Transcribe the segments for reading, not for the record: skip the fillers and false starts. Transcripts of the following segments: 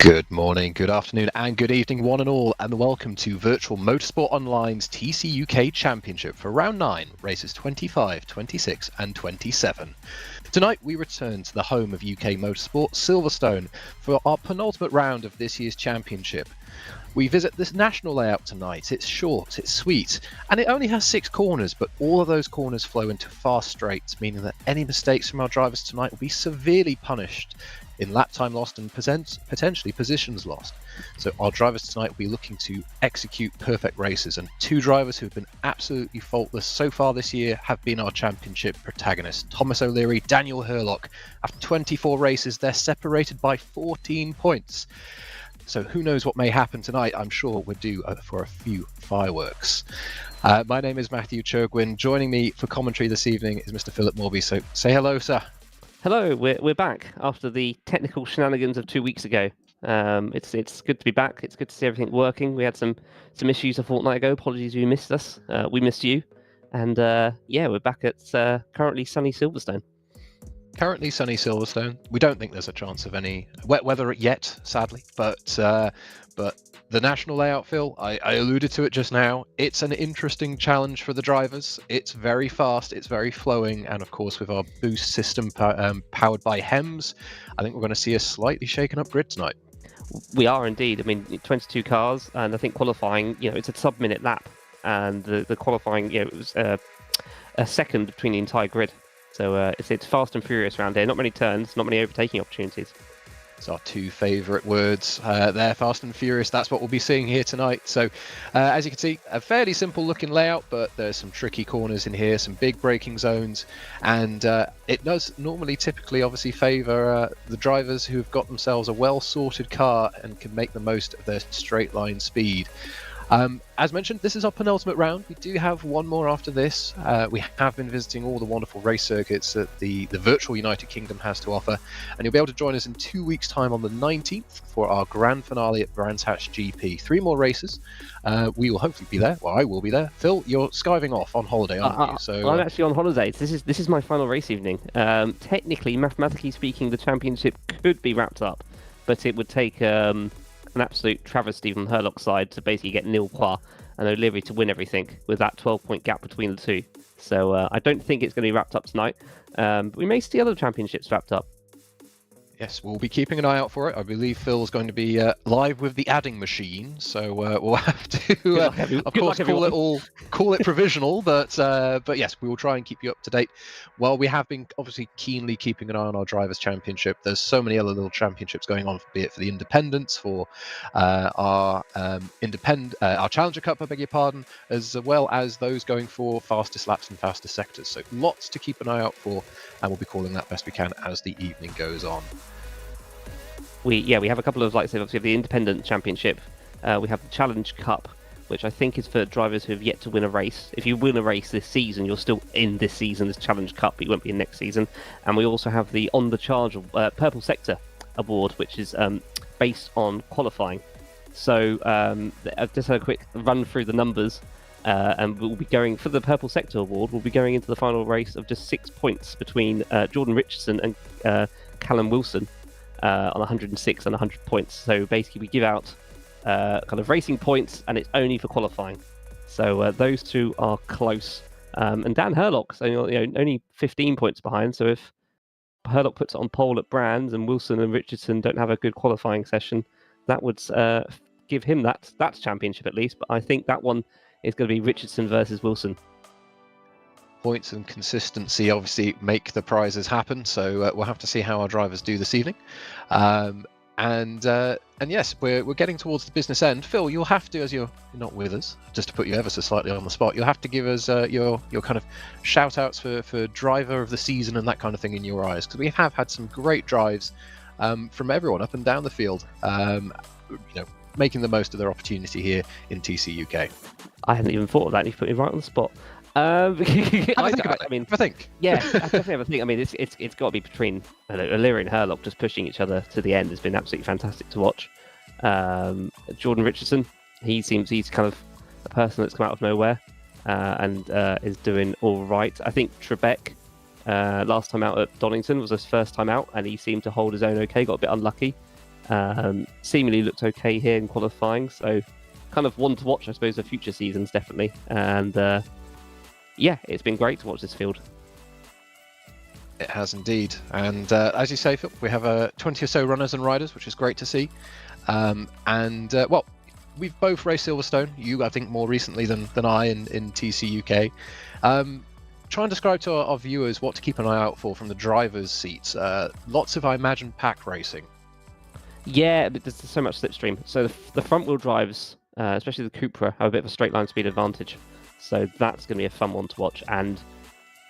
Good morning, good afternoon, and good evening, one and all, and welcome to Virtual Motorsport Online's TCUK Championship for Round 9, races 25, 26, and 27. Tonight, we return to the home of UK motorsport, Silverstone, for our penultimate round of this year's championship. We visit this national layout tonight. It's short, it's sweet, and it only has 6 corners, but all of those corners flow into fast straights, meaning that any mistakes from our drivers tonight will be severely punished in lap time lost and potentially positions lost. So our drivers tonight will be looking to execute perfect races, and 2 drivers who have been absolutely faultless so far this year have been our championship protagonists. Thomas O'Leary, Daniel Hurlock. After 24 races, they're separated by 14 points. So who knows what may happen tonight? I'm sure we're due for a few fireworks. My name is Matthew Churgwin. Joining me for commentary this evening is Mr. Philip Morby. So say hello, sir. Hello, we're back after the technical shenanigans of 2 weeks ago. It's good to be back. It's good to see everything working. We had some issues a fortnight ago. Apologies, you missed us. We missed you, and we're back at currently sunny Silverstone. Currently sunny Silverstone. We don't think there's a chance of any wet weather yet, sadly. But the national layout, Phil, I alluded to it just now. It's an interesting challenge for the drivers. It's very fast, it's very flowing, and of course with our boost system powered by HEMS, I think we're going to see a slightly shaken up grid tonight. We are indeed. I mean, 22 cars, and I think qualifying, it's a sub-minute lap, and the qualifying, it was a second between the entire grid. So it's fast and furious around here. Not many turns, not many overtaking opportunities. It's our 2 favourite words there, fast and furious. That's what we'll be seeing here tonight. So as you can see, a fairly simple looking layout, but there's some tricky corners in here, some big braking zones, and it does typically obviously favour the drivers who have got themselves a well sorted car and can make the most of their straight line speed. As mentioned, this is our penultimate round. We do have one more after this. We have been visiting all the wonderful race circuits that the virtual United Kingdom has to offer, and you'll be able to join us in 2 weeks' time on the 19th for our grand finale at Brands Hatch GP. 3 more races. We will hopefully be there. Well, I will be there. Phil, you're skiving off on holiday, aren't you? So I'm actually on holiday. This is my final race evening. Technically, mathematically speaking, the championship could be wrapped up, but it would take an absolute travesty from Hurlock's side to basically get nil points and O'Leary to win everything with that 12-point gap between the two. So I don't think it's going to be wrapped up tonight. But we may see other championships wrapped up. Yes, we'll be keeping an eye out for it. I believe Phil's going to be live with the adding machine, so we'll have to, of course, call it provisional. But yes, we will try and keep you up to date. Well, we have been obviously keenly keeping an eye on our Drivers' Championship. There's so many other little championships going on, be it for the independents, for our Challenger Cup, I beg your pardon, as well as those going for fastest laps and fastest sectors. So lots to keep an eye out for, and we'll be calling that best we can as the evening goes on. We have a couple of, like I said, obviously the Independent Championship. We have the Challenge Cup, which I think is for drivers who have yet to win a race. If you win a race this season, you're still in this season's Challenge Cup, but you won't be in next season. And we also have the On the Charge Purple Sector Award, which is based on qualifying. So I've just had a quick run through the numbers, and we'll be going for the Purple Sector Award. We'll be going into the final race of just 6 points between Jordan Richardson and Callum Wilson. On 106 and 100 points. So basically we give out kind of racing points, and it's only for qualifying. So those two are close. And Dan Hurlock's only 15 points behind. So if Hurlock puts it on pole at Brands and Wilson and Richardson don't have a good qualifying session, that would give him that championship at least. But I think that one is going to be Richardson versus Wilson. Points and consistency obviously make the prizes happen, so we'll have to see how our drivers do this evening. And yes, we're getting towards the business end. Phil, you'll have to, as you're not with us, just to put you ever so slightly on the spot, you'll have to give us your kind of shout outs for driver of the season and that kind of thing in your eyes, because we have had some great drives from everyone up and down the field, making the most of their opportunity here in TCUK. I hadn't even thought of that. You put me right on the spot. I think. Yeah, I definitely have a think. I mean, it's got to be between O'Leary and Hurlock just pushing each other to the end. It's been absolutely fantastic to watch. Jordan Richardson, he's kind of a person that's come out of nowhere and is doing all right. I think Trebek, last time out at Donington was his first time out, and he seemed to hold his own okay. Got a bit unlucky. seemingly looked okay here in qualifying. So kind of one to watch, I suppose, for future seasons, definitely. And yeah, it's been great to watch this field. It has indeed. And as you say, Phil, we have 20 or so runners and riders, which is great to see. Well, we've both raced Silverstone. You, I think, more recently than I in TCUK. Try and describe to our viewers what to keep an eye out for from the driver's seats. Lots of, I imagine, pack racing. Yeah, but there's so much slipstream. So the front-wheel drives, especially the Cupra, have a bit of a straight line speed advantage. So that's going to be a fun one to watch. And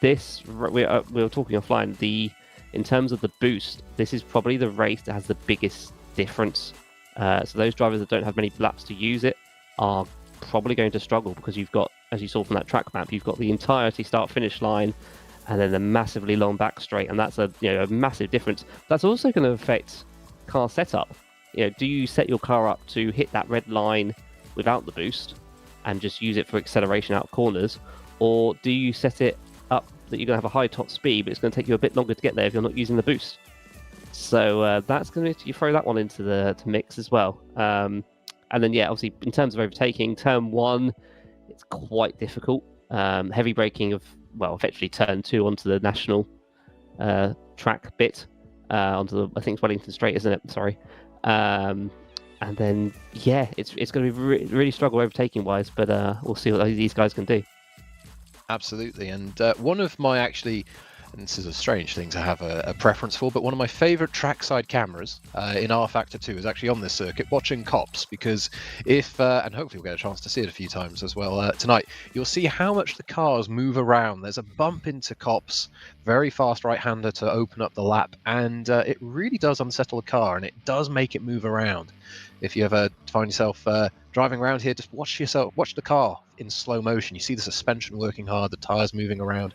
this, we were talking offline, in terms of the boost, this is probably the race that has the biggest difference. So those drivers that don't have many laps to use it are probably going to struggle, because you've got, as you saw from that track map, you've got the entirety start-finish line and then a massively long back straight, and that's a massive difference. That's also going to affect car setup. Do you set your car up to hit that red line without the boost and just use it for acceleration out of corners, or do you set it up that you're going to have a high top speed, but it's going to take you a bit longer to get there if you're not using the boost? So that's going to, you throw that one into the mix as well. And then, yeah, obviously, in terms of overtaking, turn 1, it's quite difficult. Heavy braking of, well, effectively turn 2 onto the national track bit, onto the, I think it's Wellington Straight, isn't it? Sorry. And then, yeah, it's going to be really struggle overtaking wise, but we'll see what these guys can do. Absolutely. And one of my and this is a strange thing to have a preference for, but one of my favourite trackside cameras in R Factor 2 is actually on this circuit, watching cops, because if, and hopefully we'll get a chance to see it a few times as well tonight, you'll see how much the cars move around. There's a bump into cops, very fast right-hander to open up the lap, and it really does unsettle a car, and it does make it move around. If you ever find yourself driving around here, just watch the car in slow motion. You see the suspension working hard, the tyres moving around.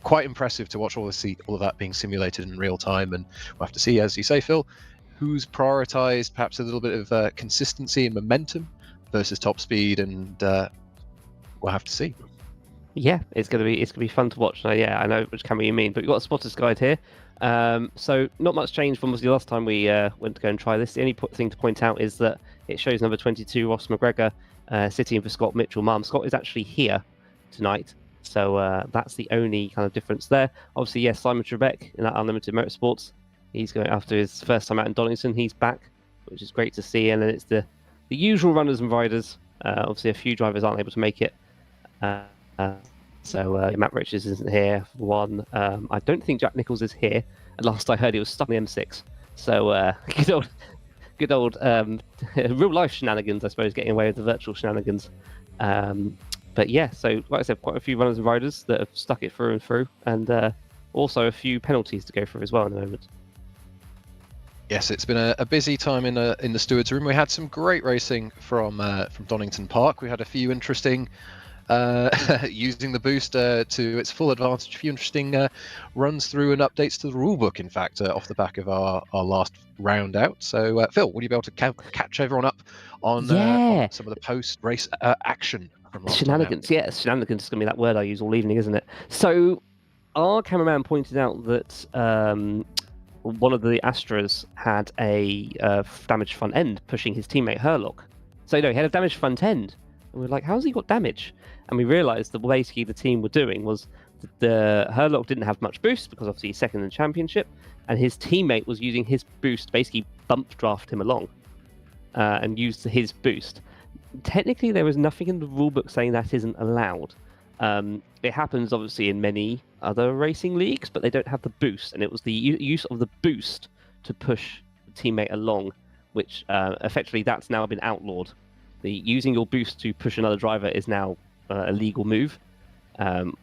Quite impressive to watch all of that being simulated in real time, and we'll have to see, as you say, Phil, who's prioritised perhaps a little bit of consistency and momentum versus top speed, and we'll have to see. Yeah, it's gonna be fun to watch. Yeah, I know which camera you mean, but we've got a spotter's guide here. So not much change from the last time we went to go and try this. The only thing to point out is that it shows number 22 Ross McGregor sitting in for Scott Mitchell. Scott is actually here tonight. So that's the only kind of difference there. Obviously, yes, Simon Trebek in that Unlimited Motorsports. He's going after his first time out in Donington. He's back, which is great to see. And then it's the usual runners and riders. Obviously, a few drivers aren't able to make it. So Matt Richards isn't here, for one. I don't think Jack Nichols is here. And last I heard, he was stuck in the M6. So good old real life shenanigans, I suppose, getting away with the virtual shenanigans. But yeah, so like I said, quite a few runners and riders that have stuck it through and through, and also a few penalties to go through as well in the moment. Yes, it's been a busy time in the stewards' room. We had some great racing from Donington Park. We had a few interesting using the boost to its full advantage. A few interesting runs through and updates to the rulebook, in fact, off the back of our last round out. So, Phil, will you be able to catch everyone up on some of the post-race action? Shenanigans, yeah, shenanigans is going to be that word I use all evening, isn't it? So, our cameraman pointed out that one of the Astras had a damaged front end pushing his teammate Herlock. So, no, he had a damaged front end. And we were like, how's he got damage? And we realised that basically the team were doing was the Herlock didn't have much boost because obviously he's second in the championship, and his teammate was using his boost to basically bump draft him along and used his boost. Technically, there is nothing in the rulebook saying that isn't allowed. It happens, obviously, in many other racing leagues, but they don't have the boost. And it was the use of the boost to push the teammate along, which effectively that's now been outlawed. Using your boost to push another driver is now a legal move, and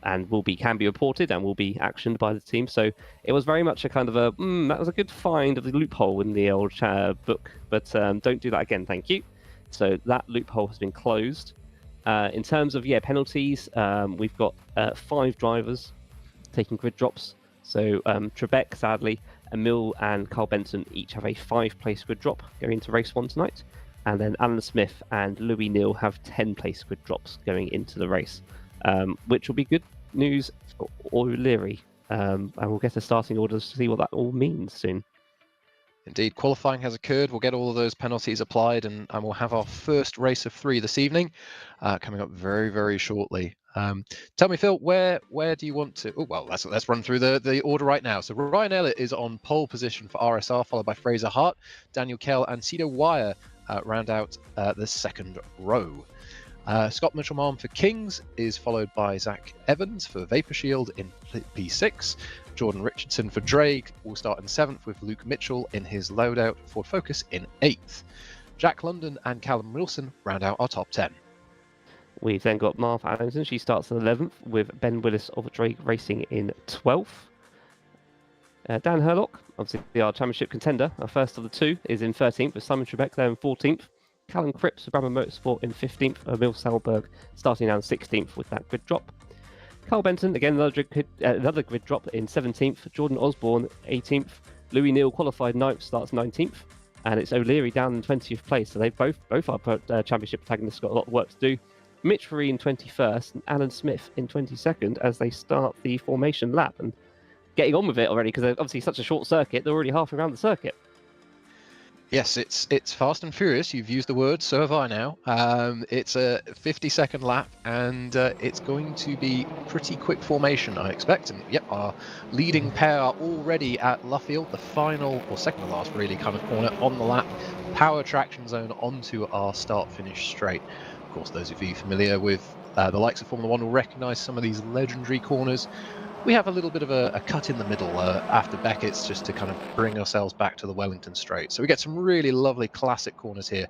can be reported and will be actioned by the team. So it was very much a kind of that was a good find of the loophole in the old book, but don't do that again, thank you. So that loophole has been closed. In terms of penalties, we've got 5 drivers taking grid drops. So Trebek, sadly, Emil and Carl Benson each have a 5-place grid drop going into race 1 tonight. And then Alan Smith and Louis Neal have 10-place grid drops going into the race, which will be good news for O'Leary. And we'll get a starting order to see what that all means soon. Indeed, qualifying has occurred. We'll get all of those penalties applied, and we'll have our first race of 3 this evening coming up very, very shortly. Tell me, Phil, where do you want to? Oh, well, let's run through the order right now. So Ryan Elliott is on pole position for RSR, followed by Fraser Hart, Daniel Kell, and Cedar Wire round out the second row. Scott Mitchell-Malm for Kings is followed by Zach Evans for Vapor Shield in P6. Jordan Richardson for Drake will start in 7th, with Luke Mitchell in his loadout Ford Focus in 8th. Jack London and Callum Wilson round out our top 10. We've then got Martha Allenson. She starts in 11th, with Ben Willis of Drake Racing in 12th. Dan Herlock, obviously our championship contender, our first of the 2, is in 13th, with Simon Trebek there in 14th. Callum Cripps of Brabham Motorsport in 15th, Emil Salberg starting down 16th with that grid drop. Carl Benton, again, another grid drop in 17th. Jordan Osborne, 18th. Louis Neal qualified 9th, starts 19th. And it's O'Leary down in 20th place. So they both are championship protagonists, got a lot of work to do. Mitch Faree in 21st and Alan Smith in 22nd as they start the formation lap and getting on with it already, because they're obviously such a short circuit, they're already halfway around the circuit. Yes, it's fast and furious. You've used the word, so have I now. It's a 50-second lap, and it's going to be pretty quick formation, I expect. And yep, our leading pair are already at Luffield, the final, or second to last, really, kind of corner on the lap. Power traction zone onto our start-finish straight. Of course, those of you familiar with the likes of Formula 1 will recognise some of these legendary corners. We have a little bit of a cut in the middle after Beckett's, just to kind of bring ourselves back to the Wellington Straight. So we get some really lovely classic corners here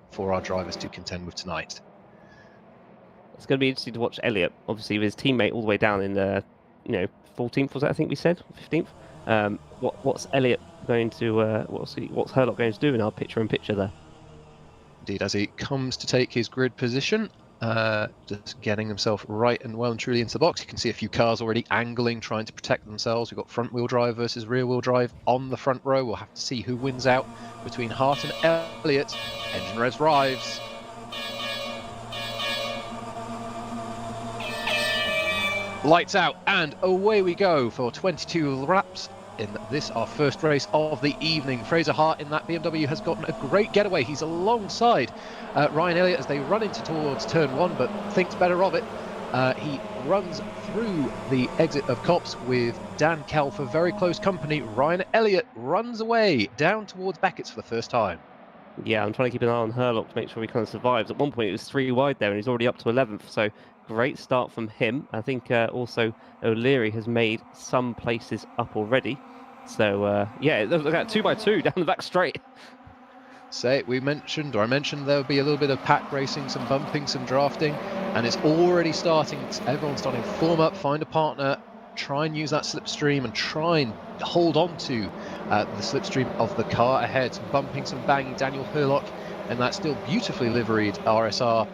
for our drivers to contend with tonight. It's going to be interesting to watch Elliott, obviously with his teammate all the way down in 14th, was that, I think we said, 15th. What's Elliott going to what's Herlock going to do in our picture-in-picture there? Indeed, as he comes to take his grid position, just getting himself right and well and truly into the box. You can see a few cars already angling, trying to protect themselves. We've got front wheel drive versus rear wheel drive on the front row. We'll have to see who wins out between Hart and Elliott. Engine res arrives. Lights out, and away we go for 22 laps in this, our first race of the evening. Fraser Hart in that BMW has gotten a great getaway. He's alongside Ryan Elliott as they run towards turn 1, but thinks better of it. He runs through the exit of Copse with Dan Kell for very close company. Ryan Elliott runs away down towards Beckett's for the first time. Yeah, I'm trying to keep an eye on Herlock to make sure he kind of survives. At one point it was 3 wide there and he's already up to 11th, so great start from him. I think also O'Leary has made some places up already. So yeah, look at 2x2 down the back straight. I mentioned there would be a little bit of pack racing, some bumping, some drafting, and it's already starting. Everyone's starting to form up, find a partner, try and use that slipstream and try and hold on to the slipstream of the car ahead. Some bumping, some banging. Daniel Herlock and that still beautifully liveried RSR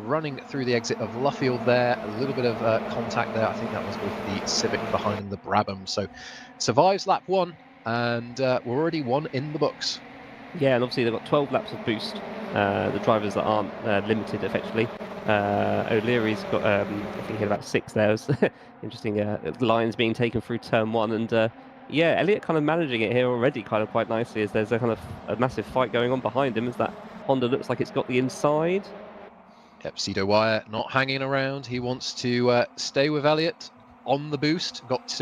running through the exit of Luffield there. A little bit of contact there. I think that was with the Civic behind him, the Brabham. So survives lap 1, and we're already 1 in the books. Yeah, and obviously they've got 12 laps of boost. The drivers that aren't limited effectively. O'Leary's got, I think he had about 6 there. Interesting lines being taken through turn 1, and yeah, Elliott kind of managing it here already kind of quite nicely, as there's a kind of a massive fight going on behind him as that Honda looks like it's got the inside. Yep, Cedar Wire not hanging around. He wants to stay with Elliott on the boost. Got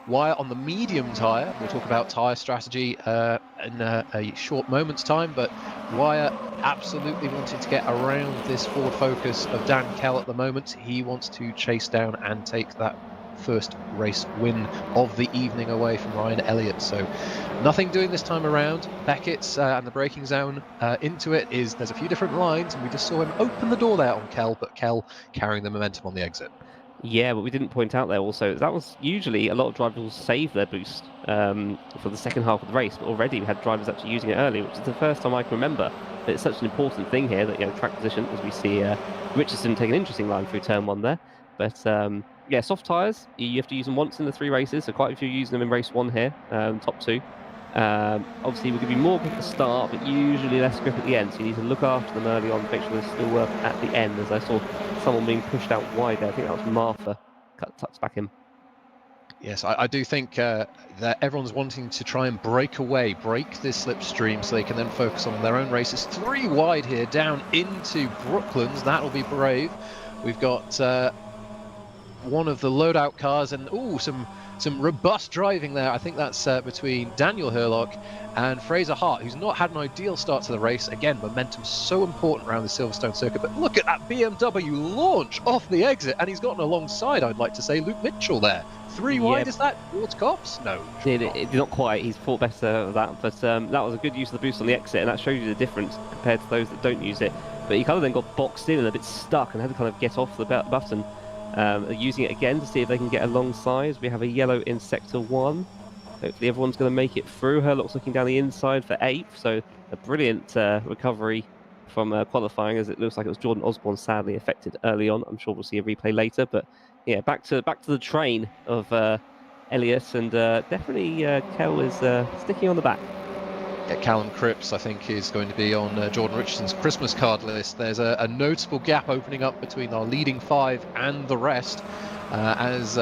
Wire on the medium tyre. We'll talk about tyre strategy in a short moment's time, but Wire absolutely wanting to get around this Ford Focus of Dan Kell at the moment. He wants to chase down and take that first race win of the evening away from Ryan Elliott. So nothing doing this time around. Beckett's and the braking zone into it is, there's a few different lines, and we just saw him open the door there on Kell, but Kell carrying the momentum on the exit. Yeah, but we didn't point out there also, that was usually a lot of drivers will save their boost for the second half of the race, but already we had drivers actually using it early, which is the first time I can remember. But it's such an important thing here that, track position, as we see Richardson take an interesting line through turn 1 there. But yeah, soft tyres, you have to use them once in the 3 races, so quite a few using them in race 1 here, top 2. Obviously we'll give you more grip at the start, but usually less grip at the end, so you need to look after them early on to make sure they still work at the end, as I saw someone being pushed out wide there. I think that was Martha, tucks back in. Yes, I do think that everyone's wanting to try and break this slipstream so they can then focus on their own races. 3 wide here, down into Brooklands. That'll be brave. We've got one of the loadout cars and some robust driving there. I think that's between Daniel Hurlock and Fraser Hart, who's not had an ideal start to the race. Again, momentum's so important around the Silverstone circuit, but look at that BMW launch off the exit, and he's gotten alongside, I'd like to say, Luke Mitchell there. 3 wide, is that towards Cops? No. Not quite. He's fought better with that, but that was a good use of the boost on the exit, and that shows you the difference compared to those that don't use it. But he kind of then got boxed in and a bit stuck and had to kind of get off the button. Using it again to see if they can get alongside. We have a yellow in sector 1. Hopefully everyone's going to make it through. Hurlock's looking down the inside for 8th, so a brilliant recovery from qualifying, as it looks like it was Jordan Osborne sadly affected early on. I'm sure we'll see a replay later, but yeah, back to the train of Elliott, and definitely Kel is sticking on the back. Yeah, Callum Cripps, I think, is going to be on Jordan Richardson's Christmas card list. There's a noticeable gap opening up between our leading 5 and the rest as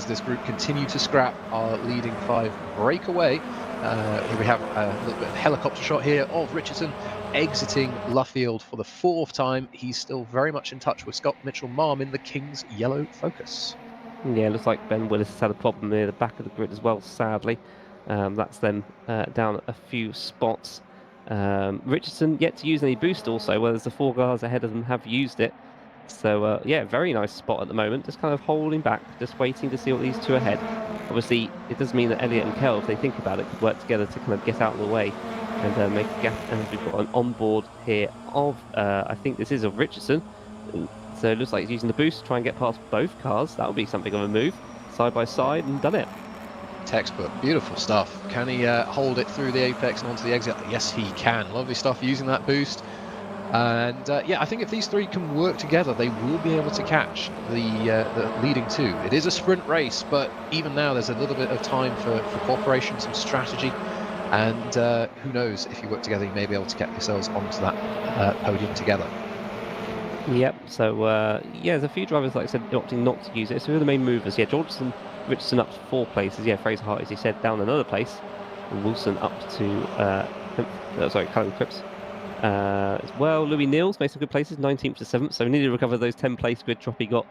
this group continue to scrap our leading 5 breakaway. Here we have a little bit of a helicopter shot here of Richardson exiting Luffield for the 4th time. He's still very much in touch with Scott Mitchell-Marm in the King's yellow Focus. Yeah, looks like Ben Willis has had a problem near the back of the grid as well, sadly. That's them down a few spots. Richardson yet to use any boost also, whereas the 4 guys ahead of them have used it. So yeah, very nice spot at the moment, just kind of holding back, just waiting to see what these 2 ahead. Obviously, it does mean that Elliott and Kel, if they think about it, could work together to kind of get out of the way and make a gap. And we've got an onboard here of, I think this is of Richardson. So it looks like he's using the boost to try and get past both cars. That would be something of a move, side by side, and done it. Textbook, beautiful stuff. Can he hold it through the apex and onto the exit? Yes, he can. Lovely stuff using that boost. And yeah, I think if these 3 can work together, they will be able to catch the leading 2. It is a sprint race, but even now there's a little bit of time for cooperation, some strategy, and who knows, if you work together, you may be able to get yourselves onto that podium together. Yep, so yeah, there's a few drivers, like I said, opting not to use it. So who are the main movers? Yeah, Richardson up to 4 places. Yeah, Fraser Hart, as he said, down another place. And Wilson up to, Callum Cripps as well. Louis Neals made some good places, 19th to 7th. So we need to recover those 10-place grid drop he got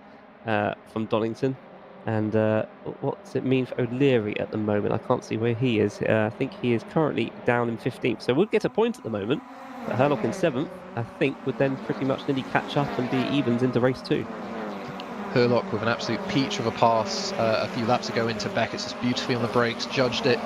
from Donington. And what's it mean for O'Leary at the moment? I can't see where he is. I think he is currently down in 15th. So we'll get a point at the moment. But Hurlock in 7th, I think, would then pretty much nearly catch up and be evens into race 2. Hurlock with an absolute peach of a pass a few laps ago into Beckett's, just beautifully on the brakes, judged it,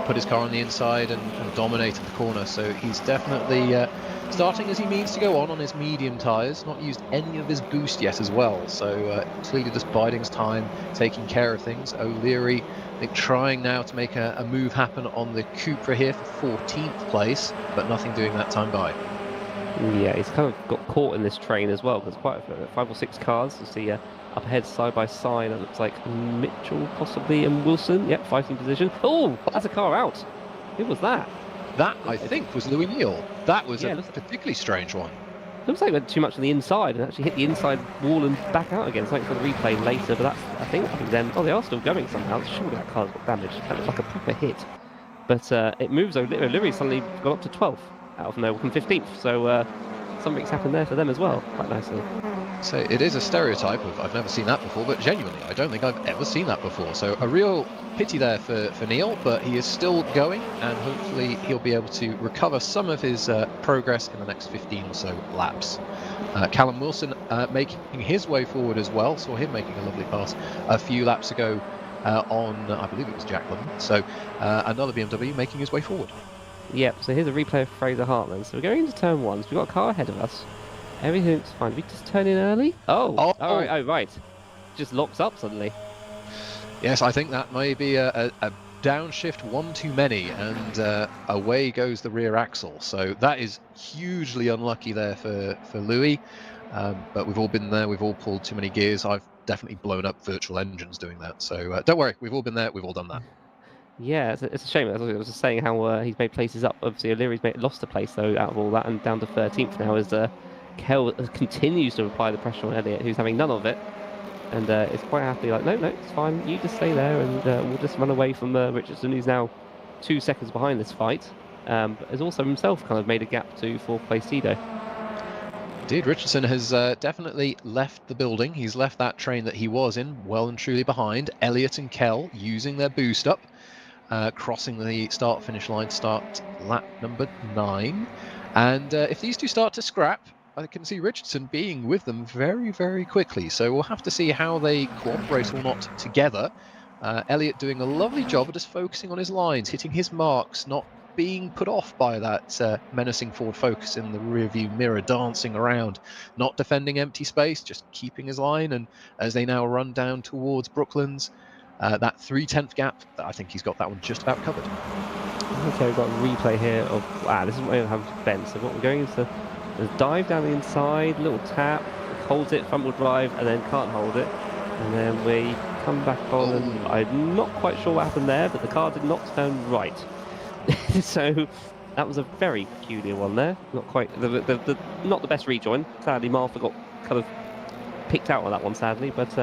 put his car on the inside and dominated the corner. So he's definitely starting as he means to go on his medium tyres, not used any of his boost yet as well. So clearly just biding his time, taking care of things. O'Leary, I think, trying now to make a move happen on the Cupra here for 14th place, but nothing doing that time by. Yeah, he's kind of got caught in this train as well, because quite 5 or 6 cars. You see up ahead, side by side, it looks like Mitchell possibly and Wilson. Yep, fighting position. Oh, that's a car out. Who was that? That, I think, was Louis Neal. That was a particularly strange one. Looks like it went too much on the inside and actually hit the inside wall and back out again. Something for the replay later, but that's, I think them. Oh, they are still going somehow. Surely that car's got damaged. That looks like a proper hit. But it moves. O'Leary suddenly got up to 12th out of nowhere from 15th. So something's happened there for them as well, quite nicely. So it is a stereotype of I've never seen that before, but genuinely I don't think I've ever seen that before. So a real pity there for Neil, but he is still going, and hopefully he'll be able to recover some of his progress in the next 15 or so laps. Callum Wilson making his way forward as well. Saw him making a lovely pass a few laps ago on, I believe it was Jack London. So another BMW making his way forward. Yep, so here's a replay of Fraser Hartland. So we're going into turn 1, so we've got a car ahead of us. Everything's fine. Did we just turn in early? Oh, right. Just locks up suddenly. Yes, I think that may be a downshift one too many, and away goes the rear axle. So that is hugely unlucky there for Louis. But we've all been there. We've all pulled too many gears. I've definitely blown up virtual engines doing that. So don't worry. We've all been there. We've all done that. Yeah, it's a shame. I was just saying how he's made places up. Obviously, O'Leary's lost a place though out of all that, and down to 13th now as Kel continues to apply the pressure on Elliott, who's having none of it. And it's quite happy, like, no, it's fine, you just stay there, and we'll just run away from Richardson, who's now 2 seconds behind this fight, but has also himself kind of made a gap to 4th place Tito. Indeed, Richardson has definitely left the building. He's left that train that he was in well and truly behind. Elliott and Kell using their boost up, crossing the start-finish line to start lap number 9. And if these two start to scrap, I can see Richardson being with them very, very quickly. So we'll have to see how they cooperate or not together. Elliott doing a lovely job of just focusing on his lines, hitting his marks, not being put off by that menacing forward focus in the rearview mirror, dancing around, not defending empty space, just keeping his line. And as they now run down towards Brooklands, that 3/10 gap, I think he's got that one just about covered. Okay, we've got a replay here of, this is what we have to bend. So what we're going is the dive down the inside, little tap, holds it, front wheel drive, and then can't hold it. And then we come back on, and I'm not quite sure what happened there, but the car did not turn right. So that was a very peculiar one there. Not quite, not the best rejoin. Sadly, Martha got kind of picked out on that one, sadly. But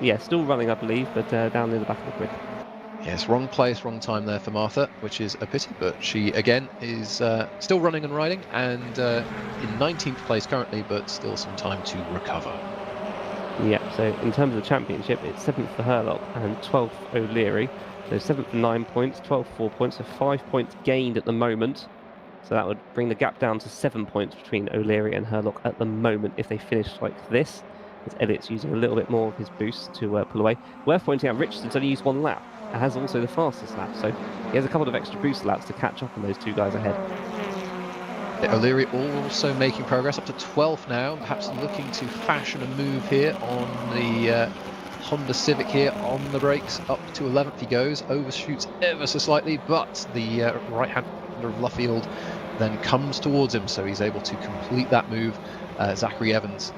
yeah, still running, I believe, but down near the back of the grid. Yes, wrong place, wrong time there for Martha, which is a pity, but she, again, is still running and riding, and in 19th place currently, but still some time to recover. Yeah, so in terms of the championship, it's 7th for Herlock and 12th O'Leary. So 7th for 9 points, 12th 4 points, so 5 points gained at the moment. So that would bring the gap down to 7 points between O'Leary and Herlock at the moment if they finish like this. As Elliott's using a little bit more of his boost to pull away. Worth pointing out, Richardson's only used 1 lap. It has also the fastest lap, so he has a couple of extra boost laps to catch up on those 2 guys ahead. O'Leary also making progress up to 12th now, perhaps looking to fashion a move here on the Honda Civic here on the brakes. Up to 11th he goes, overshoots ever so slightly, but the right-hander of Luffield then comes towards him, so he's able to complete that move. Zachary Evans,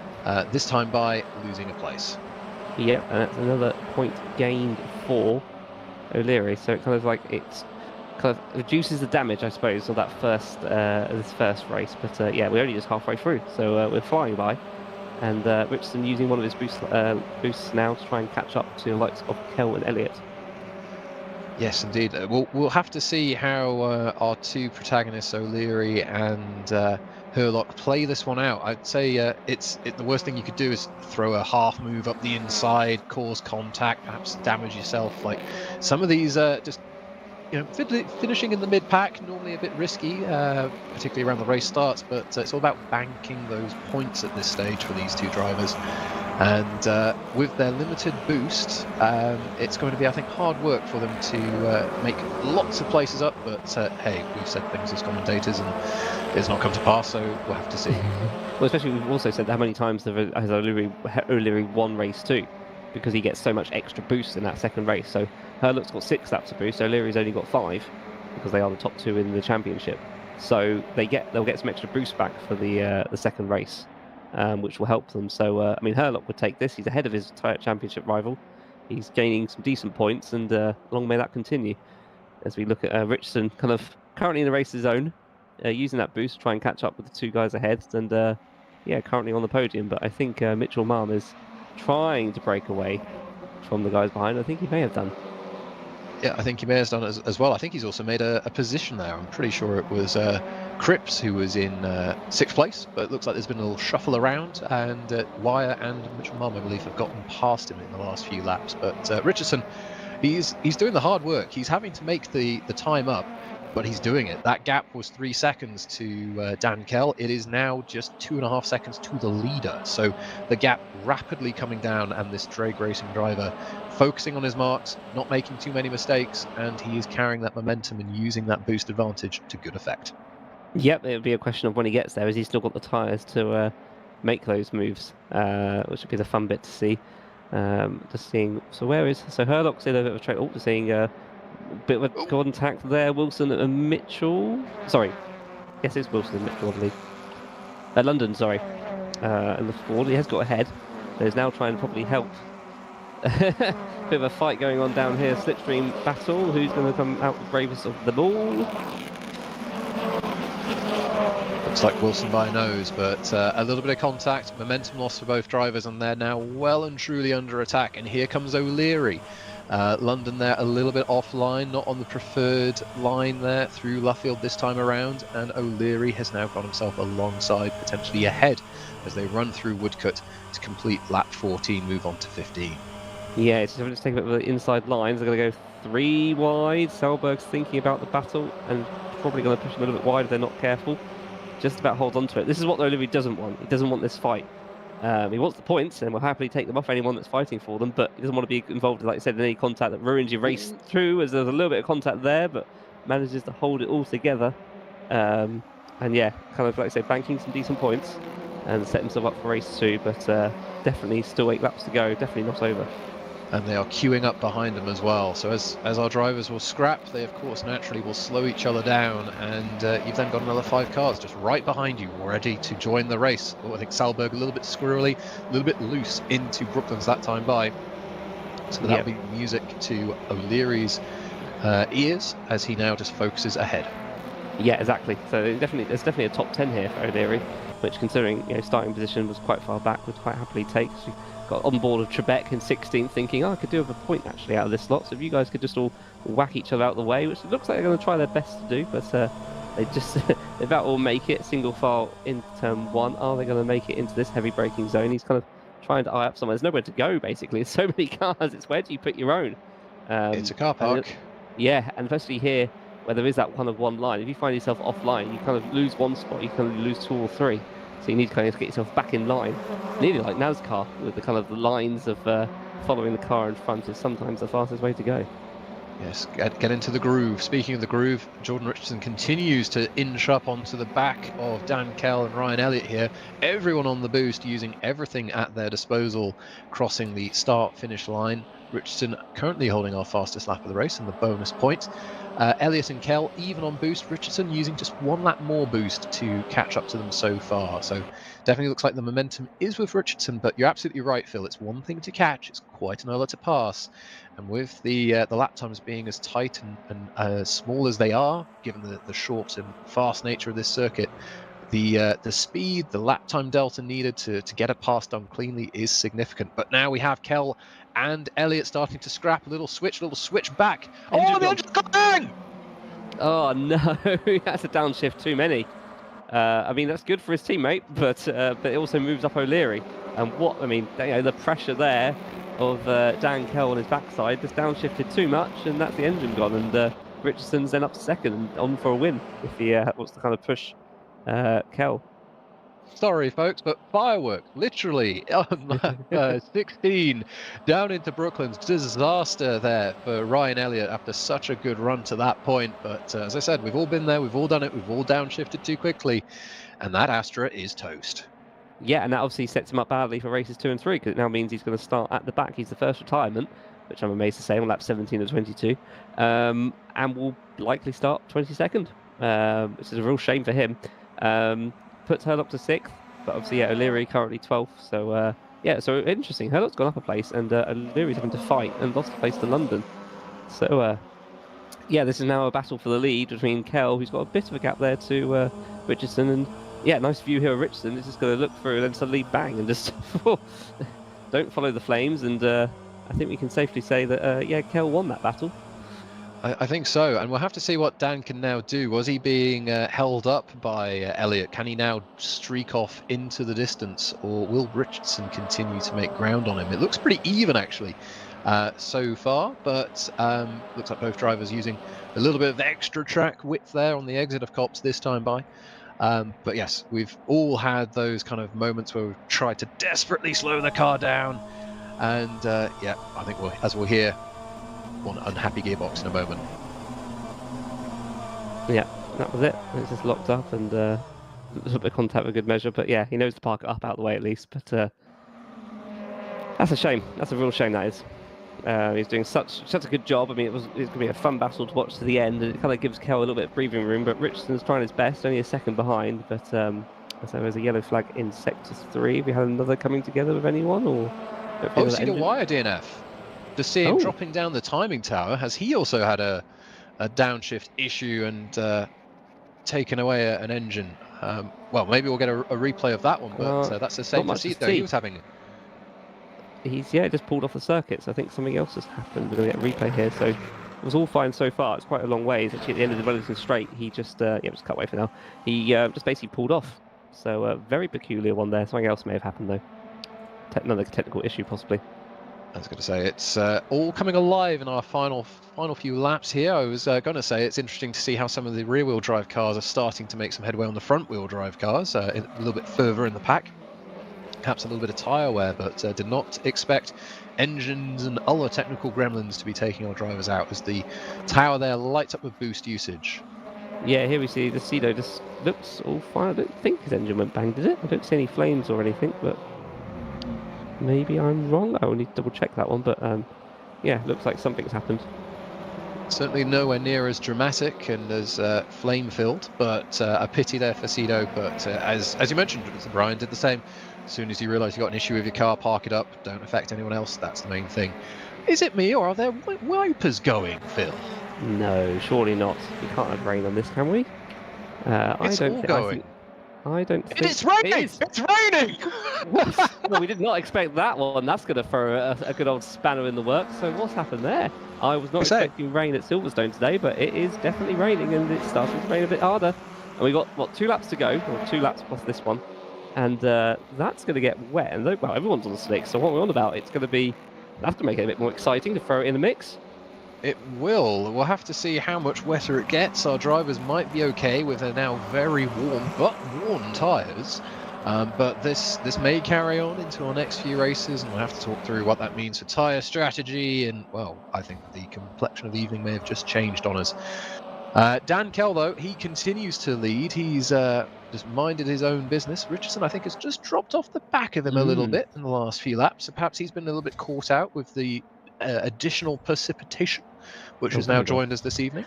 this time by losing a place. Yep, and that's another point gained for O'Leary, so it kind of reduces the damage, I suppose, of that this first race. But yeah, we're only just halfway through, so we're flying by. And Richardson using one of his boosts now to try and catch up to the likes of Kell and Elliott. Yes, indeed. We'll have to see how our 2 protagonists, O'Leary and Herlock, play this one out. I'd say the worst thing you could do is throw a half move up the inside, cause contact, perhaps damage yourself. Like some of these, just finishing in the mid-pack, normally a bit risky, particularly around the race starts, but it's all about banking those points at this stage for these 2 drivers. And with their limited boost, it's going to be, I think, hard work for them to make lots of places up, but hey, we've said things as commentators and it's not come to pass, so we'll have to see. Well, especially we've also said how many times has O'Leary won race 2, because he gets so much extra boost in that second race. So Herlock's got 6 laps of boost, O'Leary's only got 5, because they are the top 2 in the championship. So they'll get some extra boost back for the second race, which will help them. So I mean, Herlock would take this. He's ahead of his championship rival. He's gaining some decent points, and long may that continue. As we look at Richardson, kind of currently in the race's zone, using that boost to try and catch up with the 2 guys ahead, and yeah, currently on the podium. But I think Mitchell Malm is trying to break away from the guys behind. I think he may have done. Yeah, I think he may have done as well. I think he's also made a position there. I'm pretty sure it was Cripps who was in 6th place, but it looks like there's been a little shuffle around, and Wire and Mitchell Malm, I believe, have gotten past him in the last few laps. But Richardson, he's doing the hard work. He's having to make the time up, but he's doing it. That gap was 3 seconds to Dan Kell. It is now just 2.5 seconds to the leader. So the gap rapidly coming down, and this drag racing driver focusing on his marks, not making too many mistakes, and he is carrying that momentum and using that boost advantage to good effect. Yep, it would be a question of when he gets there. Has he still got the tyres to make those moves? Which would be the fun bit to see. Just seeing. So Herlock's in a bit of a trade. Oh, seeing a bit of a contact there. Wilson and Mitchell. Sorry, yes, it's Wilson and Mitchell, I believe. London, sorry. And the Ford, he has got ahead. So he's now trying to probably help. Bit of a fight going on down here. Slipstream battle. Who's going to come out the bravest of them all? Looks like Wilson by a nose, but a little bit of contact, momentum loss for both drivers, and they're now well and truly under attack. And here comes O'Leary. London there a little bit offline, not on the preferred line there through Luffield this time around, and O'Leary has now got himself alongside, potentially ahead, as they run through Woodcut to complete lap 14, move on to 15. Yeah, so just taking a bit of the inside lines. They're going to go 3 wide. Selberg's thinking about the battle and probably going to push a little bit wide if they're not careful. Just about holds on to it. This is what O'Leary doesn't want. He doesn't want this fight. He wants the points and will happily take them off anyone that's fighting for them, but he doesn't want to be involved, like I said, in any contact that ruins your race through, as there's a little bit of contact there, but manages to hold it all together. And yeah, kind of, like I said, banking some decent points and set himself up for race 2, but definitely still 8 laps to go, definitely not over. And they are queuing up behind them as well. So as our drivers will scrap, they of course naturally will slow each other down, and you've then got another 5 cars just right behind you, ready to join the race. Oh, I think Salberg a little bit squirrely, a little bit loose into Brooklands that time by. So that'll be music to O'Leary's ears as he now just focuses ahead. Yeah, exactly. So there's definitely a top 10 here for O'Leary, which, considering starting position was quite far back, would quite happily take. So got on board of Trebek in 16th, thinking, I could do with a point actually out of this lot. So if you guys could just all whack each other out of the way, which it looks like they're going to try their best to do, but they just they about all make it. Single file into turn 1. Are they going to make it into this heavy braking zone? He's kind of trying to eye up somewhere. There's nowhere to go, basically. There's so many cars. It's where do you put your own? It's a car park. And especially here, where there is that kind of one line. If you find yourself offline, you kind of lose one spot, you kind of lose 2 or 3. So you need to kind of get yourself back in line. Nearly like NASCAR, with the kind of the lines of following the car in front is sometimes the fastest way to go. Yes, get into the groove. Speaking of the groove, Jordan Richardson continues to inch up onto the back of Dan Kell and Ryan Elliott here. Everyone on the boost using everything at their disposal, crossing the start-finish line. Richardson currently holding our fastest lap of the race and the bonus point. Elliott and Kell even on boost. Richardson using just 1 lap more boost to catch up to them so far. So definitely looks like the momentum is with Richardson, but you're absolutely right, Phil. It's one thing to catch, it's quite another to pass. And with the lap times being as tight and small as they are, given the short and fast nature of this circuit, the speed, the lap time delta needed to get a pass done cleanly is significant. But now we have Kell and Elliott starting to scrap. A little switch back. Oh, the engine's coming! Oh no, that's a downshift too many. I mean, that's good for his teammate, but it also moves up O'Leary. And the pressure there of Dan Kell on his backside just downshifted too much, and that's the engine gone. And Richardson's then up to 2nd and on for a win if he wants to kind of push Kell. Sorry, folks, but firework, literally, on 16 down into Brooklands. Disaster there for Ryan Elliott after such a good run to that point. But as I said, we've all been there, we've all done it, we've all downshifted too quickly, and that Astra is toast. Yeah, and that obviously sets him up badly for races 2 and 3, because it now means he's going to start at the back. He's the first retirement, which I'm amazed to say, on lap 17 of 22, and will likely start 22nd, which is a real shame for him. Puts Hurlock to 6th, but obviously, O'Leary currently 12th. So, so interesting. Hurlock's gone up a place, and O'Leary's having to fight and lost a place to London. So, this is now a battle for the lead between Kell, who's got a bit of a gap there, to Richardson. And, nice view here of Richardson. Is just going to look through and then suddenly bang and just don't follow the flames. And I think we can safely say that, Kell won that battle. I think so, and we'll have to see what Dan can now do. Was he being held up by Elliott? Can he now streak off into the distance, or will Richardson continue to make ground on him? It looks pretty even, actually, so far, but looks like both drivers using a little bit of extra track width there on the exit of Copse this time by. But yes, we've all had those kind of moments where we've tried to desperately slow the car down, and I think as we'll hear, one unhappy gearbox in a moment. Yeah, that was it. It's just locked up, and a little bit of contact with good measure, but he knows to park it up out of the way at least. But that's a shame. That's a real shame, that is. He's doing such a good job. I mean, it's going to be a fun battle to watch to the end, and it kind of gives Kell a little bit of breathing room, but Richardson's trying his best, only a 2nd behind. But so there's a yellow flag in sector 3. Have we had another coming together with anyone, or? Oh, see the wire DNF. To see him dropping down the timing tower, has he also had a downshift issue and taken away an engine? Well, maybe we'll get a replay of that one, but that's the same not for much to Cito. see. He was having. He's just pulled off the circuit, so I think something else has happened. We're going to get a replay here, so it was all fine so far. It's quite a long way. It's actually at the end of the Wellington Straight. He just just cut away for now. He just basically pulled off. So very peculiar one there. Something else may have happened though. Another technical issue possibly. I was going to say it's all coming alive in our final few laps here. I was going to say it's interesting to see how some of the rear-wheel drive cars are starting to make some headway on the front-wheel drive cars, a little bit further in the pack. Perhaps a little bit of tyre wear, but did not expect engines and other technical gremlins to be taking our drivers out as the tower there lights up with boost usage. Yeah, here we see the Cito just looks all fine. I don't think his engine went bang, did it? I don't see any flames or anything, but maybe I'm wrong. I will need to double check that one, but yeah, looks like something's happened. Certainly nowhere near as dramatic and as flame-filled, but a pity there for Cito. But as you mentioned, Brian did the same. As soon as you realise you've got an issue with your car, park it up. Don't affect anyone else. That's the main thing. Is it me, or are there wipers going, Phil? No, surely not. We can't have rain on this, can we? It's all going. I don't think it's raining! It's raining! Well, we did not expect that one. That's going to throw a good old spanner in the works. So what's happened there? I was not expecting rain at Silverstone today, but it is definitely raining, and it's starting to rain a bit harder. And we got, what, 2 laps to go, or 2 laps plus this one. And that's going to get wet. And well, everyone's on the slicks, so what we're on about, it's going to be, have to make it a bit more exciting to throw it in the mix. It will. We'll have to see how much wetter it gets. Our drivers might be okay with their now very warm but worn tyres. But this may carry on into our next few races, and we'll have to talk through what that means for tyre strategy. And, well, I think the complexion of the evening may have just changed on us. Dan Kell, though, he continues to lead. He's just minded his own business. Richardson, I think, has just dropped off the back of him a little bit in the last few laps. So perhaps he's been a little bit caught out with the additional precipitation, which has now joined us this evening.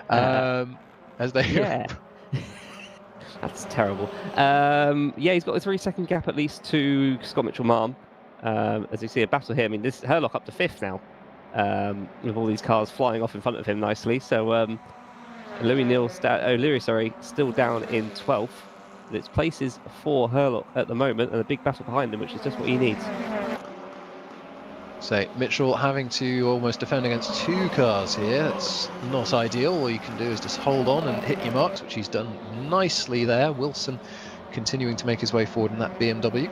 As they... Yeah. That's terrible. Yeah, he's got a 3-second gap at least to Scott Mitchell-Marm. As you see, a battle here. I mean, this Herlock up to 5th now, with all these cars flying off in front of him nicely. So O'Leary, still down in 12th. It's places for Herlock at the moment, and a big battle behind him, which is just what he needs. So Mitchell having to almost defend against 2 cars here. That's not ideal. All you can do is just hold on and hit your marks, which he's done nicely there. Wilson continuing to make his way forward in that BMW.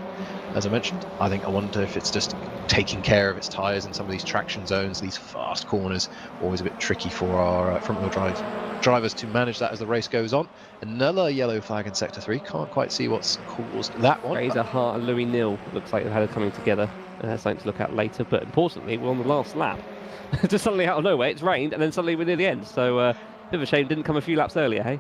As I mentioned, I wonder if it's just taking care of its tyres in some of these traction zones, these fast corners. Always a bit tricky for our front-wheel drive drivers to manage that as the race goes on. Another yellow flag in Sector 3. Can't quite see what's caused that one. Fraser Hart and Louis Neal looks like they've had it coming together. Something to look at later, but importantly, we're on the last lap. Just suddenly out of nowhere, it's rained, and then suddenly we're near the end. So, bit of a shame, didn't come a few laps earlier, hey?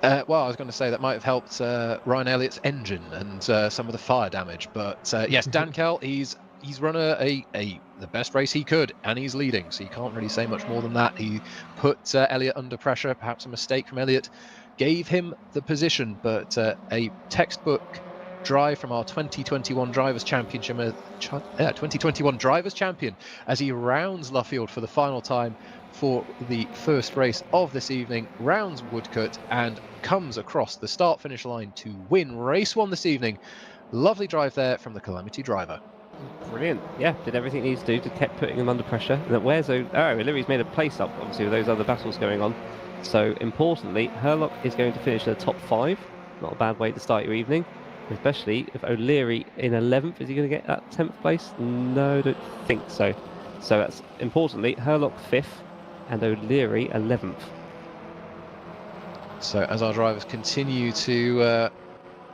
Well, I was going to say that might have helped Ryan Elliott's engine and some of the fire damage. But yes, Dan Kell, he's run the best race he could, and he's leading. So you can't really say much more than that. He put Elliott under pressure. Perhaps a mistake from Elliott gave him the position, but a textbook drive from our 2021 Drivers' Championship, 2021 Drivers' Champion, as he rounds Luffield for the final time for the first race of this evening, rounds Woodcote, and comes across the start-finish line to win race 1 this evening. Lovely drive there from the Calamity driver. Brilliant. Yeah, did everything he needs to do, kept putting him under pressure. And where's O'Leary's made a place up, obviously, with those other battles going on. So, importantly, Herlock is going to finish in the top 5. Not a bad way to start your evening. Especially if O'Leary in 11th, is he going to get that 10th place? No, I don't think so. So that's importantly Herlock 5th and O'Leary 11th. So as our drivers continue to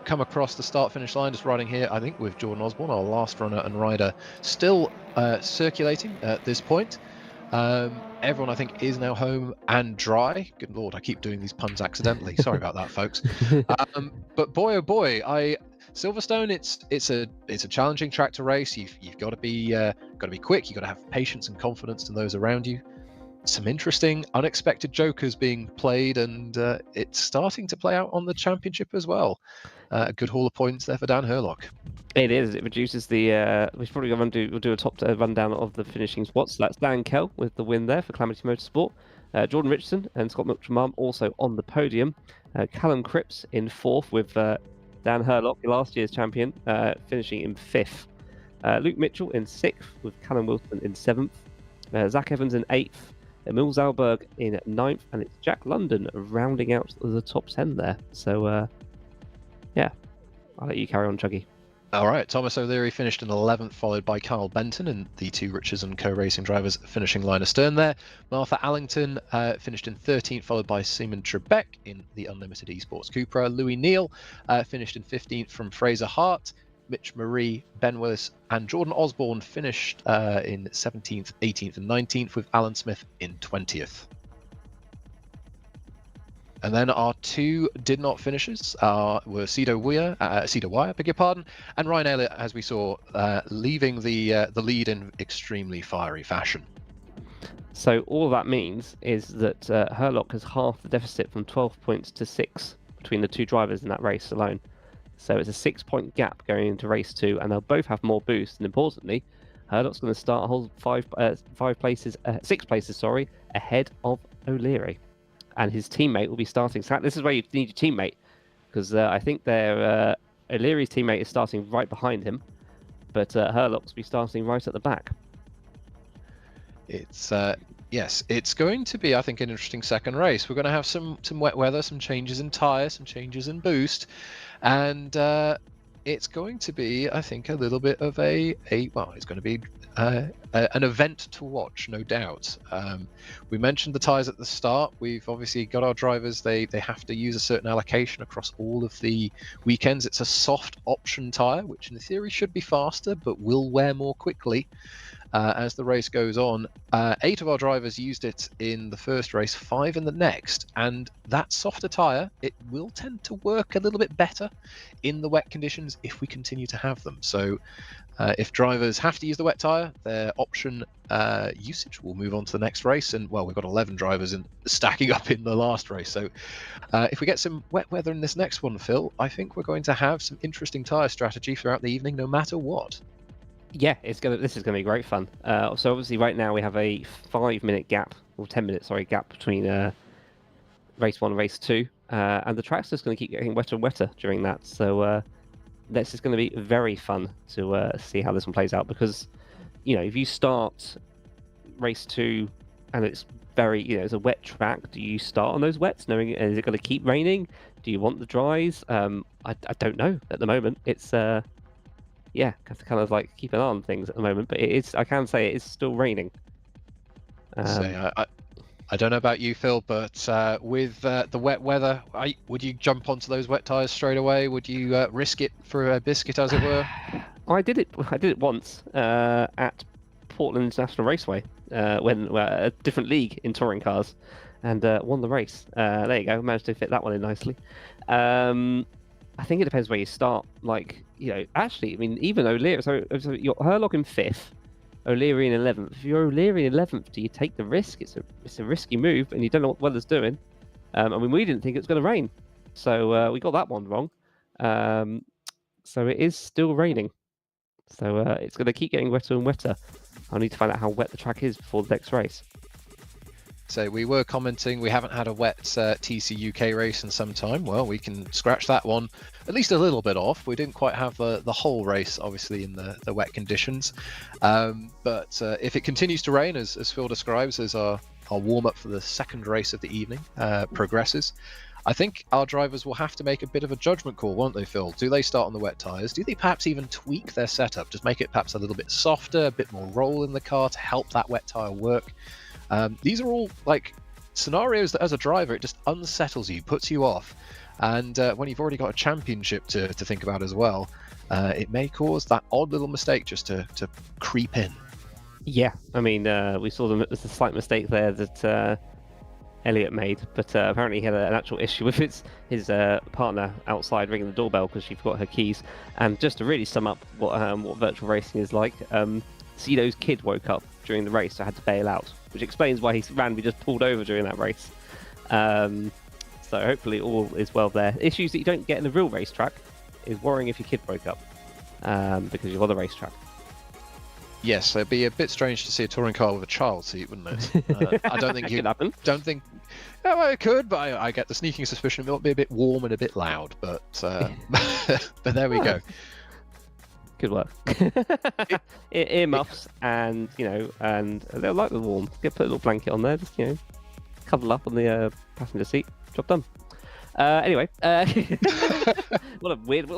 come across the start-finish line, just riding here, I think with Jordan Osborne, our last runner and rider, still circulating at this point. Everyone, I think, is now home and dry. Good Lord, I keep doing these puns accidentally. Sorry about that, folks. But boy, oh boy, Silverstone, it's a challenging track to race. You've got to be quick. You've got to have patience and confidence in those around you. Some interesting, unexpected jokers being played, and it's starting to play out on the championship as well. A good haul of points there for Dan Herlock. It is. It reduces the. We're probably going to we'll do a top rundown of the finishing spots. So that's Dan Kell with the win there for Calamity Motorsport. Jordan Richardson and Scott Mitchell-Marm also on the podium. Callum Cripps in 4th with Dan Hurlock, last year's champion, finishing in 5th. Luke Mitchell in 6th with Callum Wilson in 7th. Zach Evans in 8th. Emil Zalberg in 9th. And it's Jack London rounding out the top 10 there. So, yeah, I'll let you carry on, Chuggy. All right, Thomas O'Leary finished in 11th, followed by Carl Benton, and the two Richards and co-racing drivers finishing line astern there. Martha Allington finished in 13th, followed by Simon Trebek in the Unlimited Esports Cupra. Louis Neal finished in 15th from Fraser Hart. Mitch Marie, Ben Willis, and Jordan Osborne finished in 17th, 18th, and 19th, with Alan Smith in 20th. And then our two did not finishers were Cedar Wire, beg your pardon, and Ryan Elliott, as we saw, leaving the lead in extremely fiery fashion. So all that means is that Hurlock has halved the deficit from 12 points to 6 between the two drivers in that race alone. So it's a 6-point gap going into race 2, and they'll both have more boost. And importantly, Hurlock's going to start a whole 6 places, ahead of O'Leary. And his teammate will be starting. So this is where you need your teammate, because I think O'Leary's teammate is starting right behind him, but Hurlock's be starting right at the back. It's yes, it's going to be, I think, an interesting second race. We're going to have some wet weather, some changes in tyre, some changes in boost, and it's going to be, I think, a little bit of it's going to be an event to watch, no doubt. We mentioned the tyres at the start. We've obviously got our drivers, they have to use a certain allocation across all of the weekends. It's a soft option tyre, which in theory should be faster, but will wear more quickly as the race goes on. 8 of our drivers used it in the first race, 5 in the next, and that softer tyre, it will tend to work a little bit better in the wet conditions if we continue to have them. So if drivers have to use the wet tyre, their option usage will move on to the next race. And well, we've got 11 drivers stacking up in the last race. So if we get some wet weather in this next one, Phil, I think we're going to have some interesting tyre strategy throughout the evening, no matter what. Yeah, this is gonna be great fun. So obviously right now we have a 5-minute gap, or 10-minute gap between race 1 and race 2, and the track's just going to keep getting wetter and wetter during that. So this is going to be very fun to see how this one plays out, because if you start race 2 and it's very it's a wet track, do you start on those wets knowing is it going to keep raining? Do you want the dries? I don't know at the moment. It's have to kind of keep an eye on things at the moment, but I can say it is still raining. I don't know about you, Phil, but with the wet weather, would you jump onto those wet tyres straight away? Would you risk it for a biscuit, as it were? I did it once at Portland International Raceway when a different league in touring cars, and won the race. There you go, managed to fit that one in nicely. I think it depends where you start. Actually, I mean, even O'Leary. So you're Hurlock in 5th, O'Leary in 11th. If you're O'Leary in 11th, do you take the risk? It's a risky move, and you don't know what the weather's doing. I mean, we didn't think it was going to rain, so we got that one wrong. So it is still raining. So it's going to keep getting wetter and wetter. I need to find out how wet the track is before the next race. So we were commenting we haven't had a wet TCUK race in some time. Well, we can scratch that one at least a little bit off. We didn't quite have the whole race, obviously, in the wet conditions. But if it continues to rain, as Phil describes, as our warm-up for the second race of the evening progresses, I think our drivers will have to make a bit of a judgment call, won't they, Phil? Do they start on the wet tyres? Do they perhaps even tweak their setup? Just make it perhaps a little bit softer, a bit more roll in the car to help that wet tyre work? These are all scenarios that as a driver it just unsettles you, puts you off, and when you've already got a championship to think about as well, it may cause that odd little mistake just to creep in. Yeah, I mean, we saw there's a slight mistake there that Elliot made, but apparently he had an actual issue with his partner outside ringing the doorbell because she forgot her keys. And just to really sum up what virtual racing is like, Cedo's kid woke up during the race, so had to bail out, which explains why he randomly just pulled over during that race. So hopefully all is well there. Issues that you don't get in the real racetrack is worrying if your kid broke up because you're on the racetrack. Yes, it'd be a bit strange to see a touring car with a child seat, wouldn't it? I don't think Could happen. Yeah, well, it could, but I get the sneaking suspicion it might be a bit warm and a bit loud. But but there we go. Good work. Earmuffs and and they'll like the warm. Put a little blanket on there, just cuddle up on the passenger seat. Job done. Anyway, what a weird.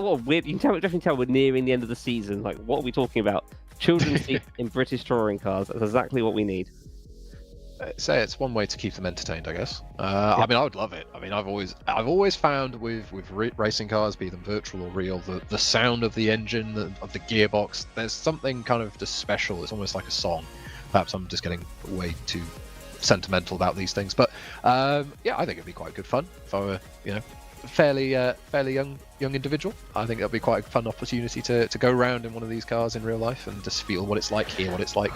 You can definitely tell we're nearing the end of the season. Like, what are we talking about? Children's seat in British touring cars. That's exactly what we need. Say it's one way to keep them entertained, I guess. I mean, I would love it. I mean, I've always found with racing cars, be them virtual or real, the sound of the engine, of the gearbox, there's something kind of just special. It's almost like a song. Perhaps I'm just getting way too sentimental about these things, but yeah, I think it'd be quite good fun if I were, fairly young individual. I think that'd be quite a fun opportunity to go around in one of these cars in real life and just feel what it's like, hear what it's like.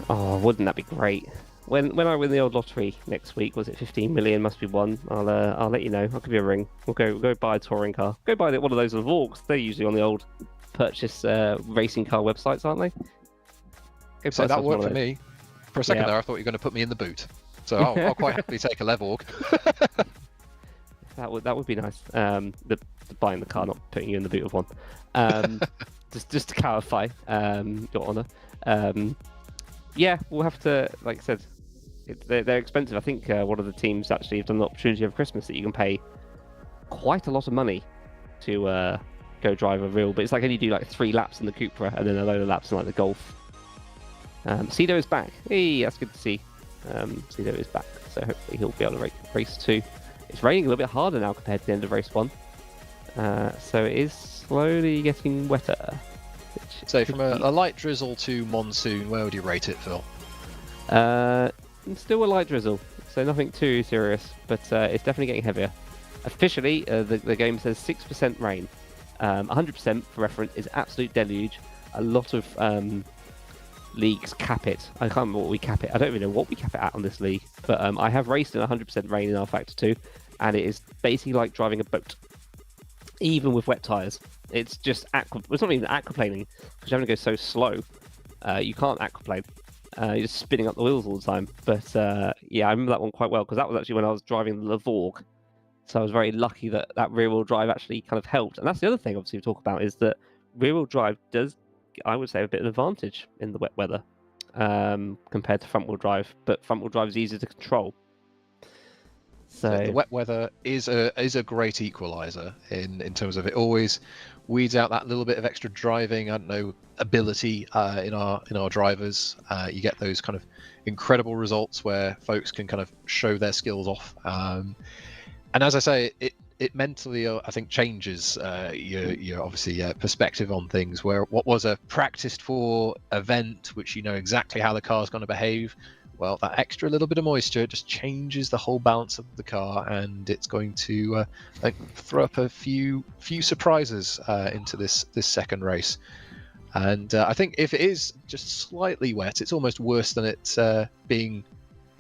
Oh, wouldn't that be great? When I win the old lottery next week, was it 15 million? Must be one. I'll let you know. I'll give you a ring. We'll go buy a touring car. Go buy one of those of Vorks. They're usually on the old purchase racing car websites, aren't they? So that worked for me. For a second there, I thought you were going to put me in the boot. So I'll quite happily take a Levorg. That would be nice. The buying the car, not putting you in the boot of one. just to clarify, Your Honour. Yeah, we'll have to, like I said, they're expensive. I think one of the teams actually have done the opportunity of Christmas that you can pay quite a lot of money to go drive a real, but it's like only do like 3 laps in the Cupra and then a load of laps in like the Golf. Cedo is back. Hey, that's good to see. Cedo is back, so hopefully he'll be able to race 2. It's raining a little bit harder now compared to the end of race 1, so it is slowly getting wetter. So from a light drizzle to monsoon, where would you rate it, Phil? Still a light drizzle, so nothing too serious, but it's definitely getting heavier. Officially, the game says 6% rain. 100% for reference is absolute deluge. A lot of leagues cap it. I can't remember what we cap it. I don't even know what we cap it at on this league, but I have raced in 100% rain in R Factor 2, and it is basically like driving a boat, even with wet tyres. It's just it's not even aquaplaning, because you're having to go so slow. You can't aquaplane. You're just spinning up the wheels all the time. But yeah, I remember that one quite well, because that was actually when I was driving the Levorg. So I was very lucky that rear-wheel drive actually kind of helped. And that's the other thing, obviously, we talk about, is that rear-wheel drive does, I would say, a bit of an advantage in the wet weather compared to front-wheel drive. But front-wheel drive is easier to control. So the wet weather is a great equalizer in terms of it always weeds out that little bit of extra driving, ability in our drivers. You get those kind of incredible results where folks can kind of show their skills off. And as I say, it mentally, I think, changes your obviously perspective on things. Where what was a practiced for event, which you know exactly how the car's going to behave, well, that extra little bit of moisture just changes the whole balance of the car, and it's going to throw up a few surprises into this second race. And I think if it is just slightly wet, it's almost worse than it being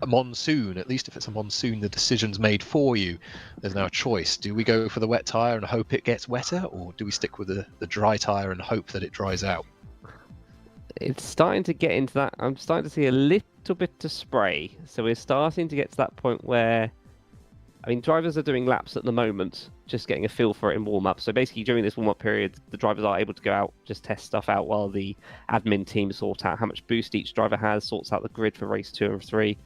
a monsoon. At least if it's a monsoon, the decision's made for you. There's now a choice. Do we go for the wet tyre and hope it gets wetter, or do we stick with the dry tyre and hope that it dries out? It's starting to get into that. I'm starting to see a little bit of spray. So we're starting to get to that point where, I mean, drivers are doing laps at the moment, just getting a feel for it in warm-up. So basically during this warm-up period, the drivers are able to go out, just test stuff out while the admin team sort out how much boost each driver has, sorts out the grid for race 2 and 3.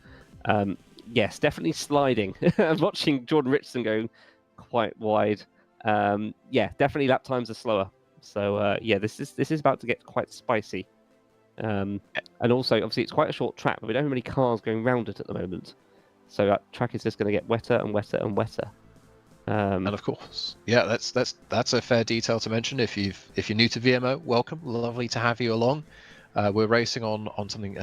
Yes, definitely sliding. I'm watching Jordan Richardson go quite wide. Yeah, definitely lap times are slower. So yeah, this is about to get quite spicy. And also, obviously, it's quite a short track, but we don't have many cars going round it at the moment. So that track is just going to get wetter and wetter and wetter. And of course, yeah, that's a fair detail to mention. If you're new to VMO, welcome. Lovely to have you along. We're racing on something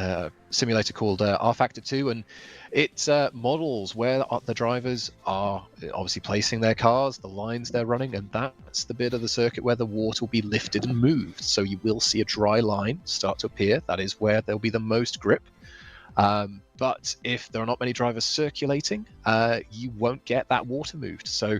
simulator called R Factor 2, and it models where the drivers are obviously placing their cars, the lines they're running, and that's the bit of the circuit where the water will be lifted and moved. So you will see a dry line start to appear. That is where there'll be the most grip. But if there are not many drivers circulating, you won't get that water moved. So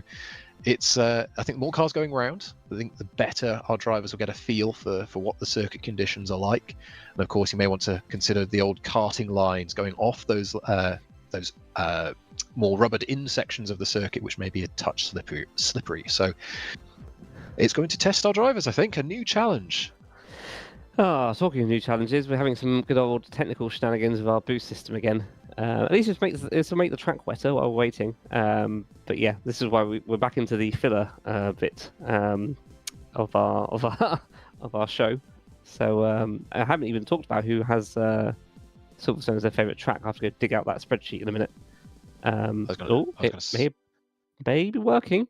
it's I think more cars going round. I think the better our drivers will get a feel for what the circuit conditions are like. And of course, you may want to consider the old karting lines going off those more rubbered in sections of the circuit, which may be a touch slippery. So it's going to test our drivers, I think. A new challenge. Talking of new challenges, we're having some good old technical shenanigans with our boost system again. At least it's to make the track wetter while we're waiting. But yeah, this is why we're back into the filler bit of our show. So I haven't even talked about who has Silverstone as their favourite track. I have to go dig out that spreadsheet in a minute. It may be working.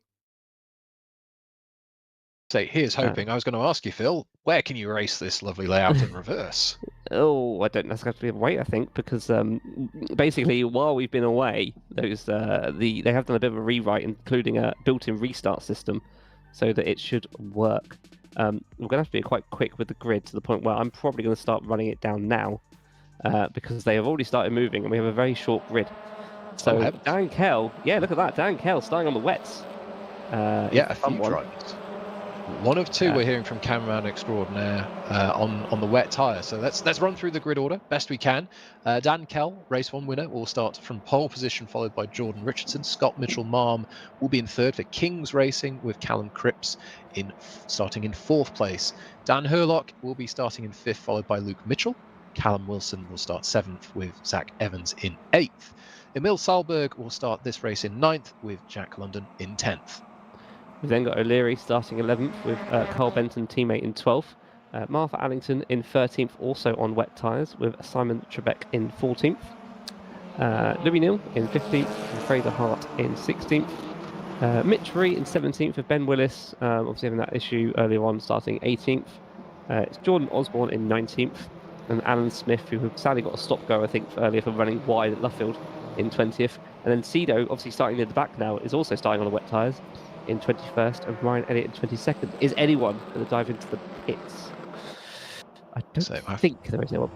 Say, here's hoping. I was going to ask you, Phil, where can you race this lovely layout in reverse? I don't know. That's going to be a wait, I think, because basically, while we've been away, they have done a bit of a rewrite, including a built-in restart system, so that it should work. We're going to have to be quite quick with the grid to the point where I'm probably going to start running it down now, because they have already started moving, and we have a very short grid. So Dan Kell, look at that. Dan Kell starting on the wets. A few drivers. One of two we're hearing from cameraman extraordinaire on the wet tyre. So let's run through the grid order best we can. Dan Kell, race 1 winner, will start from pole position, followed by Jordan Richardson. Scott Mitchell-Marm will be in third for Kings Racing, with Callum Cripps starting in 4th place. Dan Hurlock will be starting in 5th, followed by Luke Mitchell. Callum Wilson will start 7th, with Zach Evans in 8th. Emil Salberg will start this race in 9th, with Jack London in 10th. We've then got O'Leary starting 11th, with Carl Benton, teammate, in 12th. Martha Allington in 13th, also on wet tyres, with Simon Trebek in 14th. Louis Neal in 15th, and Fraser Hart in 16th. Mitch Ree in 17th, with Ben Willis, obviously having that issue earlier on, starting 18th. It's Jordan Osborne in 19th, and Alan Smith, who sadly got a stop-go, I think, earlier for running wide at Luffield, in 20th. And then Cedo, obviously starting near the back now, is also starting on the wet tyres in 21st, and Ryan Elliott in 22nd. Is anyone going to dive into the pits? I don't think there is anyone.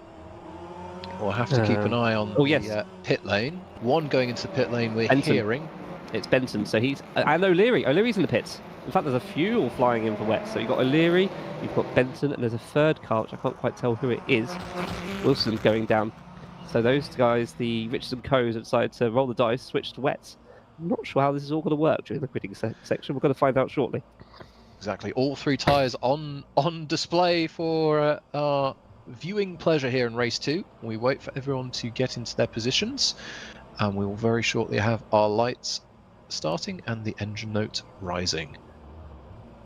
We'll have to keep an eye on the pit lane. One going into the pit lane we're hearing. It's Benson, so he's... and O'Leary. O'Leary's in the pits. In fact, there's a few all flying in for wet. So you've got O'Leary, you've got Benson, and there's a third car, which I can't quite tell who it is. Wilson going down. So those guys, the Richardson Coes, have decided to roll the dice, switch to wets. I'm not sure how this is all going to work during the quitting section. We're going to find out shortly. Exactly. All 3 tyres on display for our viewing pleasure here in race 2. We wait for everyone to get into their positions, and we will very shortly have our lights starting and the engine note rising.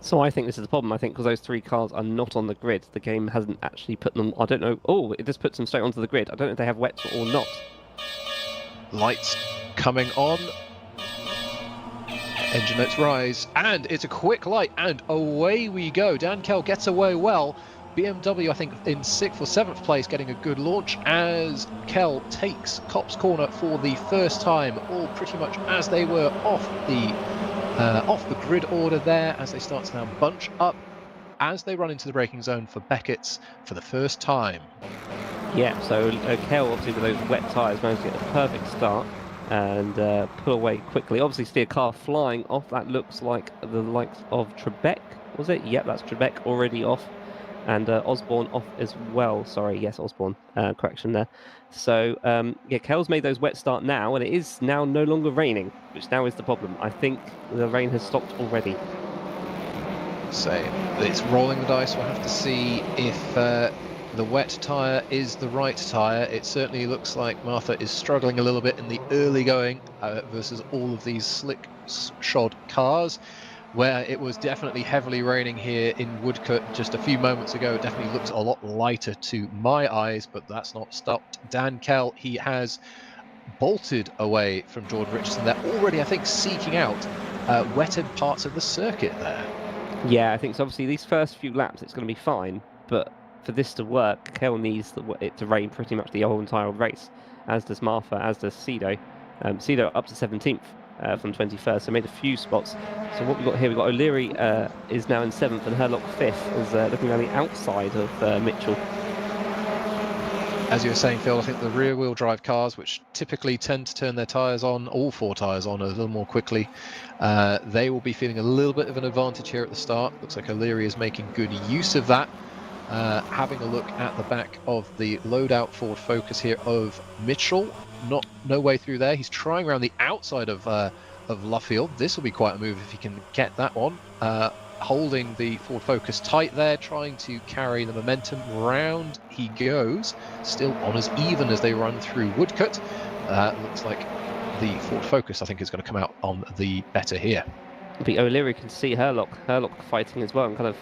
So I think this is the problem. I think because those 3 cars are not on the grid, the game hasn't actually put them... I don't know. Oh, it just puts them straight onto the grid. I don't know if they have wets or not. Lights coming on. Engine notes rise, and it's a quick light, and away we go. Dan Kell gets away well. BMW, I think, in 6th or 7th place, getting a good launch as Kell takes Copse Corner for the first time, all pretty much as they were off the grid order there, as they start to now bunch up as they run into the braking zone for Beckett's for the first time. Yeah, so Kell, obviously, with those wet tyres, managed to get a perfect start and pull away quickly. Obviously, see a car flying off. That looks like the likes of Trebek, was it? Yep, that's Trebek already off. And Osborne off as well. Sorry, yes, Osborne. Correction there. So, Kell's made those wet start now, and it is now no longer raining, which now is the problem. I think the rain has stopped already. So, it's rolling the dice. We'll have to see if the wet tyre is the right tyre. It certainly looks like Martha is struggling a little bit in the early going versus all of these slick shod cars, where it was definitely heavily raining here in Woodcote just a few moments ago. It definitely looked a lot lighter to my eyes, but that's not stopped Dan Kell. He has bolted away from Jordan Richardson. They're already, I think, seeking out wetter parts of the circuit there. Yeah, I think so. Obviously, these first few laps, it's going to be fine, but for this to work, Kell needs it to rain pretty much the whole entire race, as does Martha, as does Cedo. Cedo up to 17th from 21st, so made a few spots. So what we've got here, we've got O'Leary is now in 7th, and Hurlock 5th, is looking around the outside of Mitchell. as you were saying, Phil, I think the rear-wheel drive cars, which typically tend to turn their tyres on, all 4 tyres on a little more quickly, they will be feeling a little bit of an advantage here at the start. Looks like O'Leary is making good use of that. Having a look at the back of the loadout Ford Focus here of Mitchell, no way through there. He's trying around the outside of Luffield. This will be quite a move if he can get that one. Holding the Ford Focus tight there, trying to carry the momentum. Round he goes, still on as even as they run through Woodcut. Looks like the Ford Focus, I think, is going to come out on the better here. I think O'Leary can see Herlock fighting as well, and kind of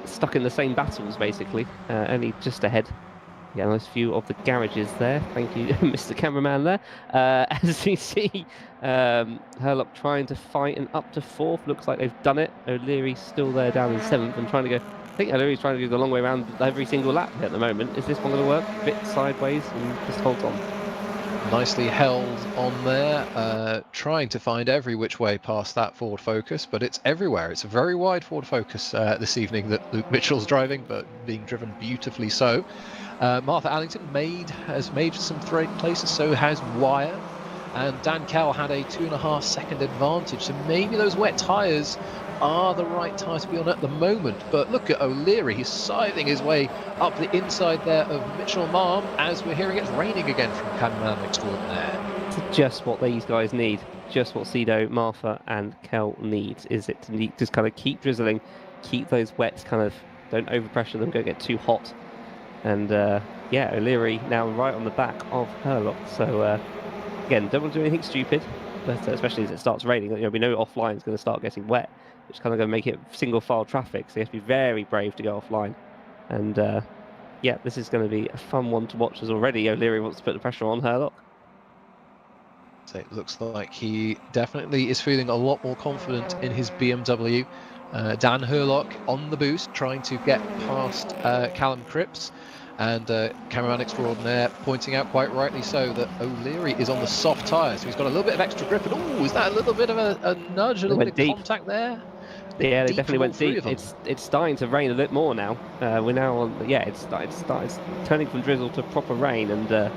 stuck in the same battles basically, only just ahead. Yeah, nice view of the garages there. Thank you, Mr. Cameraman there. As you see, Herlock trying to fight and up to 4th. Looks like they've done it. O'Leary's still there down in 7th and trying to go. I think O'Leary's trying to go the long way around every single lap at the moment. Is this one going to work? A bit sideways and just holds on. Nicely held on there, trying to find every which way past that Ford Focus, but it's everywhere. It's a very wide Ford Focus this evening that Luke Mitchell's driving, but being driven beautifully so. Martha Allington has made some third places, so has Wire, and Dan Kell had a 2.5 second advantage, so maybe those wet tyres are the right tyres to be on at the moment. But look at O'Leary, he's scything his way up the inside there of Mitchell Marm, as we're hearing it's raining again from Cameraman Extraordinaire. It's just what these guys need, just what Cedo, Martha and Kell needs, is it to just kind of keep drizzling, keep those wets kind of, don't overpressure them, don't get too hot. And yeah, O'Leary now right on the back of Herlock. So again, don't want to do anything stupid, but especially as it starts raining, we know offline is going to start getting wet, which is kind of going to make it single file traffic. So you have to be very brave to go offline. And yeah, this is going to be a fun one to watch, as already O'Leary wants to put the pressure on Herlock. So it looks like he definitely is feeling a lot more confident in his BMW. Dan Herlock on the boost, trying to get past Callum Cripps, and Cameraman Extraordinaire pointing out quite rightly so that O'Leary is on the soft tyre, so he's got a little bit of extra grip. And oh, is that a little bit of a nudge, a little bit of contact there? Yeah, they definitely went deep. It's starting to rain a bit more now. We're now on, yeah, it's turning from drizzle to proper rain, and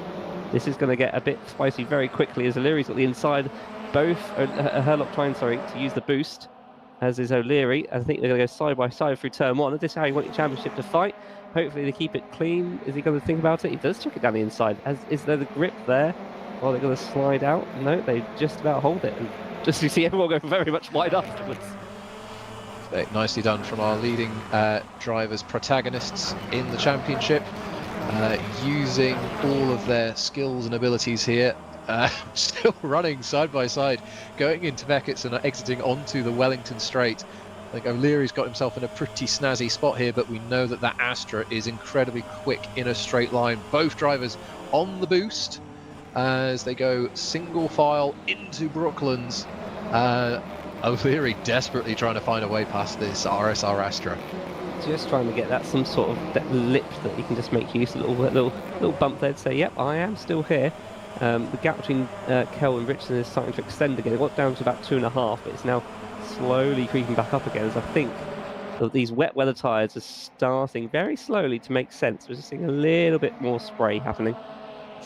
this is going to get a bit spicy very quickly, as O'Leary's got the inside. Both Herlock trying, to use the boost, as is O'Leary. I think they're going to go side by side through turn 1. Is this how you want your championship to fight? Hopefully they keep it clean. Is he going to think about it? He does chuck it down the inside. Is there the grip there? Or are they going to slide out? No, they just about hold it. And just you see everyone go very much wide afterwards. Nicely done from our leading drivers, protagonists in the championship, using all of their skills and abilities here. Still running side by side, going into Beckett's and exiting onto the Wellington Straight. I think O'Leary's got himself in a pretty snazzy spot here, but we know that that Astra is incredibly quick in a straight line. Both drivers on the boost as they go single file into Brooklands. O'Leary desperately trying to find a way past this RSR Astra. Just trying to get that some sort of that lip that he can just make use of, a little bump there to say, yep, I am still here. The gap between Kell and Richardson is starting to extend again. It got down to about 2.5, but it's now slowly creeping back up again, as I think that these wet weather tyres are starting very slowly to make sense. We're just seeing a little bit more spray happening.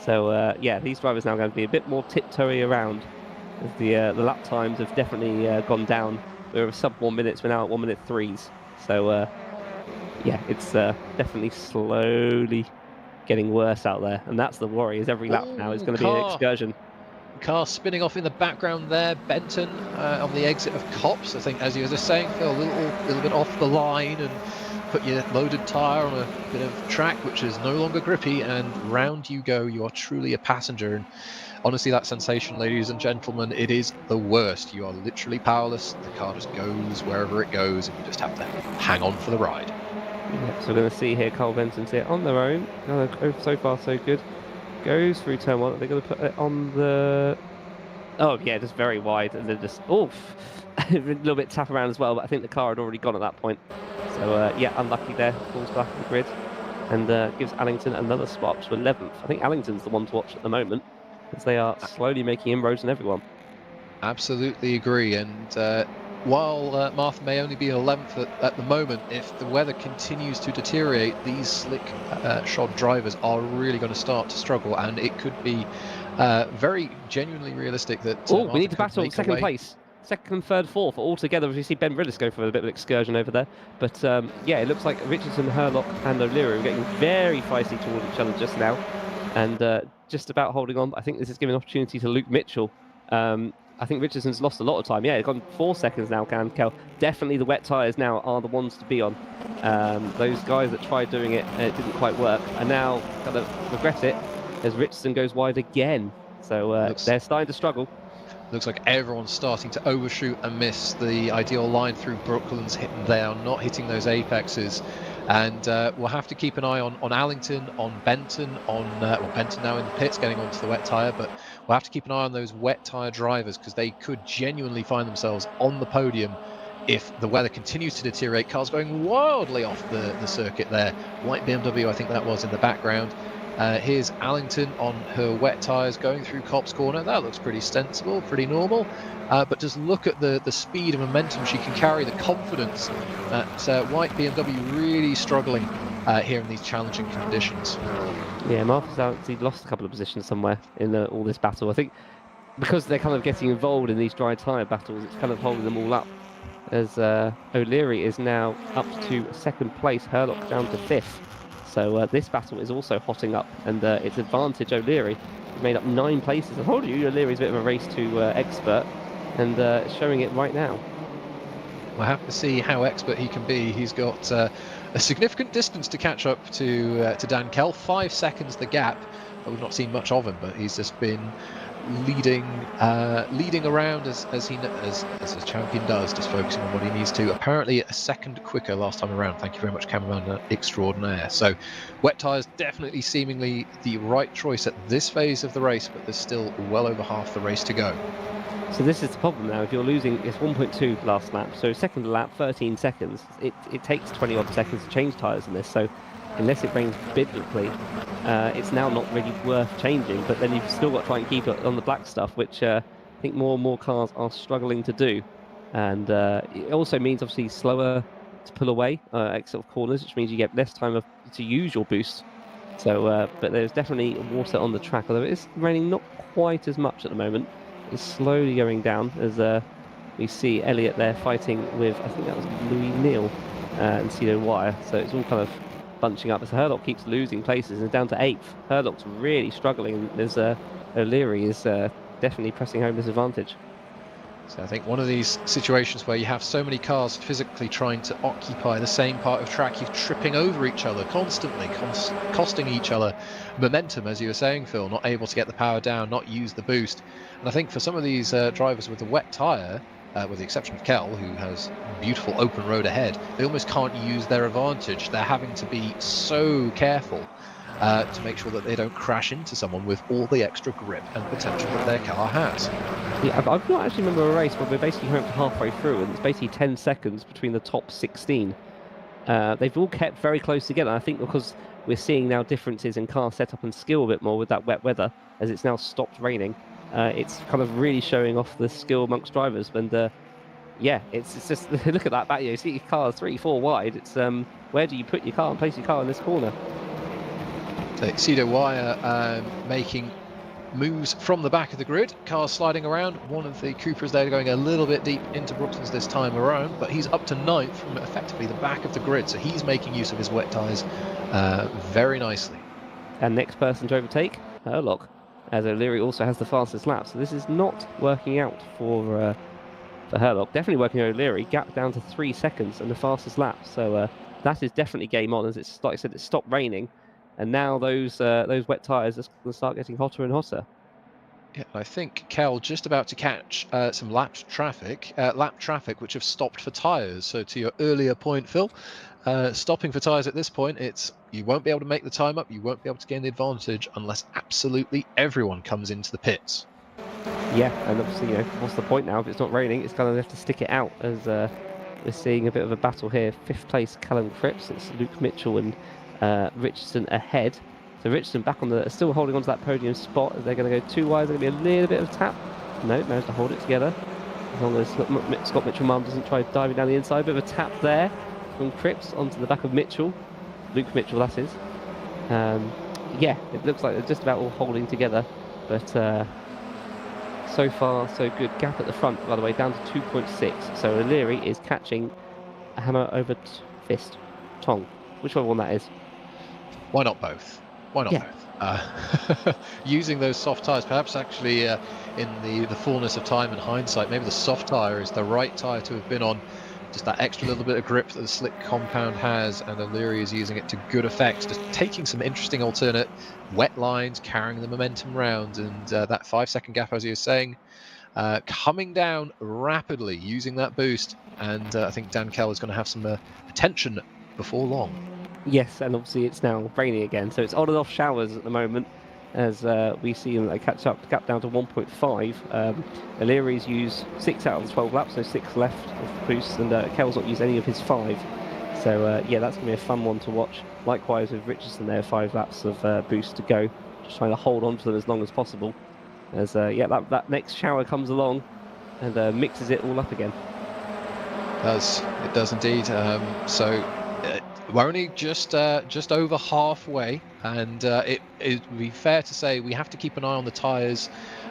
So yeah, these drivers now going to be a bit more tiptoey around, as the lap times have definitely gone down. We were sub 1 minute, we're now at 1 minute 3s. So yeah, it's definitely slowly getting worse out there, and that's the worry, is every lap now is going to be an excursion. Car spinning off in the background there. Benton on the exit of Copse, I think, as you were just saying, Phil, a little bit off the line and put your loaded tyre on a bit of track which is no longer grippy, and round you go. You are truly a passenger, and honestly, that sensation, ladies and gentlemen, it is the worst. You are literally powerless. The car just goes wherever it goes, and you just have to hang on for the ride. Yeah, so we're going to see here Carl Benson's here on their own. So far so good. Goes through turn 1. They're going to put it on the... Oh yeah, just very wide, and then just a little bit tap around as well, but I think the car had already gone at that point. So yeah, unlucky there. Falls back in the grid, and gives Allington another spot to 11th. I think Allington's the one to watch at the moment, as they are slowly making inroads on everyone. Absolutely agree, and while Martha may only be 11th at the moment, if the weather continues to deteriorate, these slick shod drivers are really going to start to struggle, and it could be very genuinely realistic that Oh, Martha we need to could battle make second away. place. Second, third, fourth, all together. As you see Ben Rillis go for a bit of an excursion over there. But yeah, it looks like Richardson, Herlock and O'Leary are getting very feisty towards each other just now. And just about holding on. I think this is giving an opportunity to Luke Mitchell. I think Richardson's lost a lot of time. Yeah, it's gone 4 seconds now, Kel. Definitely the wet tyres now are the ones to be on. Those guys that tried doing it and it didn't quite work are now going to regret it as Richardson goes wide again. So they're starting to struggle. Looks like everyone's starting to overshoot and miss the ideal line through Brooklands. They are not hitting those apexes. And we'll have to keep an eye on Allington, on Benton, well, Benton now in the pits getting onto the wet tyre, but we'll have to keep an eye on those wet tyre drivers because they could genuinely find themselves on the podium if the weather continues to deteriorate. Cars going wildly off the circuit there. White BMW, I think that was in the background. Here's Allington on her wet tyres going through Copse Corner. That looks pretty sensible, pretty normal. But just look at the speed and momentum she can carry, the confidence that White BMW really struggling here in these challenging conditions. Yeah, Martha's actually lost a couple of positions somewhere in all this battle. I think because they're kind of getting involved in these dry tyre battles, it's kind of holding them all up. As O'Leary is now up to second place, Herlock down to fifth. So this battle is also hotting up, and it's advantage O'Leary. He made up 9 places. I told you O'Leary's a bit of a race to expert, and showing it right now. We'll have to see how expert he can be. He's got a significant distance to catch up to Dan Kell. 5 seconds the gap. We've not seen much of him, but he's just been leading around as a champion does, just focusing on what he needs to. Apparently a second quicker last time around. Thank you very much, cameraman extraordinaire. So wet tyres definitely seemingly the right choice at this phase of the race, but there's still well over half the race to go. So this is the problem now. If you're losing, it's 1.2 last lap. So second lap, 13 seconds. It takes 20 odd seconds to change tyres in this. So unless it rains biblically, it's now not really worth changing. But then you've still got to try and keep it on the black stuff, which I think more and more cars are struggling to do. And it also means obviously slower to pull away exit of corners, which means you get less time to use your boost. So, but there's definitely water on the track, although it is raining not quite as much at the moment. It's slowly going down as we see Elliott there fighting with, I think that was Louis Neal and Cedo Wire. So it's all kind of bunching up as Herlock keeps losing places and down to 8th. Herlock's really struggling as O'Leary is definitely pressing home his advantage. So I think one of these situations where you have so many cars physically trying to occupy the same part of track, you're tripping over each other constantly, costing each other momentum, as you were saying, Phil, not able to get the power down, not use the boost. And I think for some of these drivers with the wet tyre, with the exception of Kell, who has beautiful open road ahead, they almost can't use their advantage. They're having to be so careful to make sure that they don't crash into someone with all the extra grip and potential that their car has. Yeah, I've not actually remember a race where we're basically coming up to halfway through and it's basically 10 seconds between the top 16. They've all kept very close together. I think because we're seeing now differences in car setup and skill a bit more with that wet weather, as it's now stopped raining. It's kind of really showing off the skill amongst drivers. And yeah, it's just look at that back. You see your car 3-4 wide. It's where do you put your car and place your car in this corner? So Cedo Wire making moves from the back of the grid. Cars sliding around. One of the Coopers there going a little bit deep into Brooklands this time around, but he's up to 9th from effectively the back of the grid. So he's making use of his wet tyres very nicely. And next person to overtake, Herlock, as O'Leary also has the fastest lap. So this is not working out for Herlock. Definitely working on O'Leary. Gap down to 3 seconds and the fastest lap. So that is definitely game on, as it's, like I said, it stopped raining. And now those wet tyres are going to start getting hotter and hotter. Yeah, I think Kell just about to catch some lap traffic which have stopped for tyres. So to your earlier point, Phil, stopping for tyres at this point, it's you won't be able to make the time up, you won't be able to gain the advantage unless absolutely everyone comes into the pits. Yeah, and obviously, what's the point now if it's not raining? It's kind of have to stick it out as we're seeing a bit of a battle here. 5th place, Callum Cripps. It's Luke Mitchell and Richardson ahead. So Richardson back on still holding on to that podium spot as they're going to go 2 wide. There's going to be a little bit of tap. No, managed to hold it together. As long as Scott Mitchell-Mum doesn't try diving down the inside. Bit of a tap there from Cripps onto the back of Mitchell. Luke Mitchell, that is. Yeah, it looks like they're just about all holding together. But so far, so good. Gap at the front, by the way, down to 2.6. So O'Leary is catching a hammer over fist. Tong. Whichever one that is. Why not both? Why not both? Using those soft tyres, perhaps actually in the fullness of time and hindsight, maybe the soft tyre is the right tyre to have been on. Just that extra little bit of grip that the slick compound has, and O'Leary is using it to good effect, just taking some interesting alternate wet lines, carrying the momentum round, and that 5-second gap, as you were saying, coming down rapidly using that boost, and I think Dan Kell is going to have some attention before long. Yes, and obviously it's now raining again, so it's on and off showers at the moment as we see them catch up, gap down to 1.5. O'Leary's used 6 out of the 12 laps, so 6 left of the boost, and Kell's not used any of his 5. So yeah, that's going to be a fun one to watch. Likewise with Richardson there, 5 laps of boost to go, just trying to hold on to them as long as possible. As yeah, that next shower comes along and mixes it all up again. It does indeed. So we're only just over halfway, and it would be fair to say we have to keep an eye on the tyres,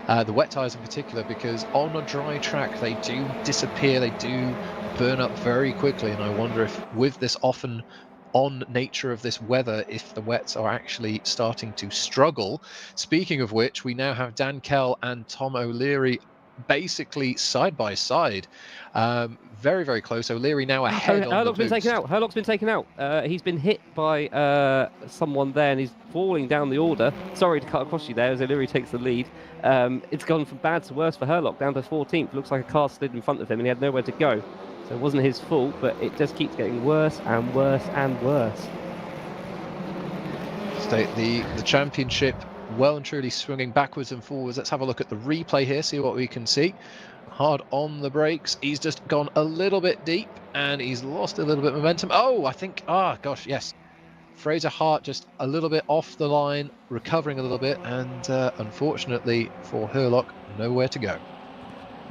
the wet tyres in particular, because on a dry track they do disappear, they do burn up very quickly, and I wonder if with this often on nature of this weather, if the wets are actually starting to struggle. Speaking of which, we now have Dan Kell and Tom O'Leary basically side by side, very, very close. O'Leary now ahead on the boost. Herlock's been taken out. He's been hit by someone there, and he's falling down the order. Sorry to cut across you there as O'Leary takes the lead. It's gone from bad to worse for Herlock, down to 14th. Looks like a car slid in front of him and he had nowhere to go. So it wasn't his fault, but it just keeps getting worse and worse and worse. The championship well and truly swinging backwards and forwards. Let's have a look at the replay here, see what we can see. Hard on the brakes. He's just gone a little bit deep and he's lost a little bit of momentum. Oh, I think, gosh, yes. Fraser Hart just a little bit off the line, recovering a little bit, and unfortunately for Herlock, nowhere to go.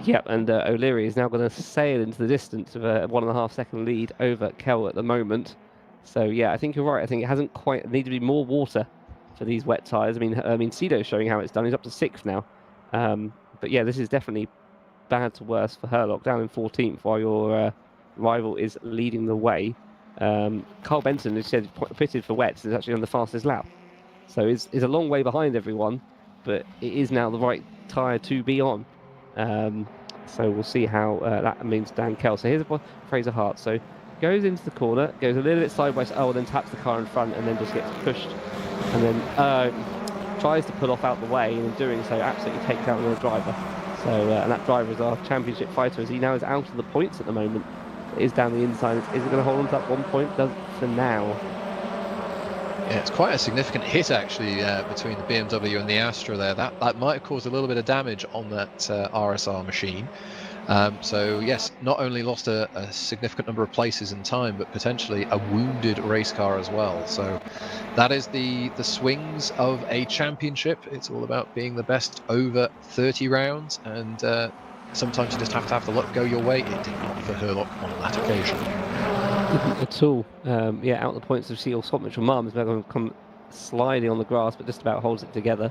Yep, and O'Leary is now going to sail into the distance with a 1.5 second lead over Kell at the moment. So yeah, I think you're right. I think it hasn't quite need to be more water for these wet tyres. I mean, Cedo's showing how it's done. He's up to 6th now. But yeah, this is definitely bad to worse for Herlock, down in 14th while your rival is leading the way. Carl Benson, who said pitted for wets, is actually on the fastest lap. So is a long way behind everyone, but it is now the right tyre to be on. So we'll see how that means Dan Kell. So here's Fraser Hart. So goes into the corner, goes a little bit sideways, and then taps the car in front and then just gets pushed. And then tries to pull off out the way, and in doing so absolutely takes out another driver. So and that driver is our championship fighter, as he now is out of the points at the moment. It is down the inside. Is it going to hold on to that 1 point? Does for now. Yeah, it's quite a significant hit actually between the BMW and the Astra there. That might have caused a little bit of damage on that RSR machine. So yes, not only lost a significant number of places in time, but potentially a wounded race car as well. So that is the swings of a championship. It's all about being the best over 30 rounds, and sometimes you just have to have the luck go your way. It did not for Herlock on that occasion. Didn't at all. Yeah, out the points of Seal, Scott Mitchell-Mum is going to come sliding on the grass, but just about holds it together.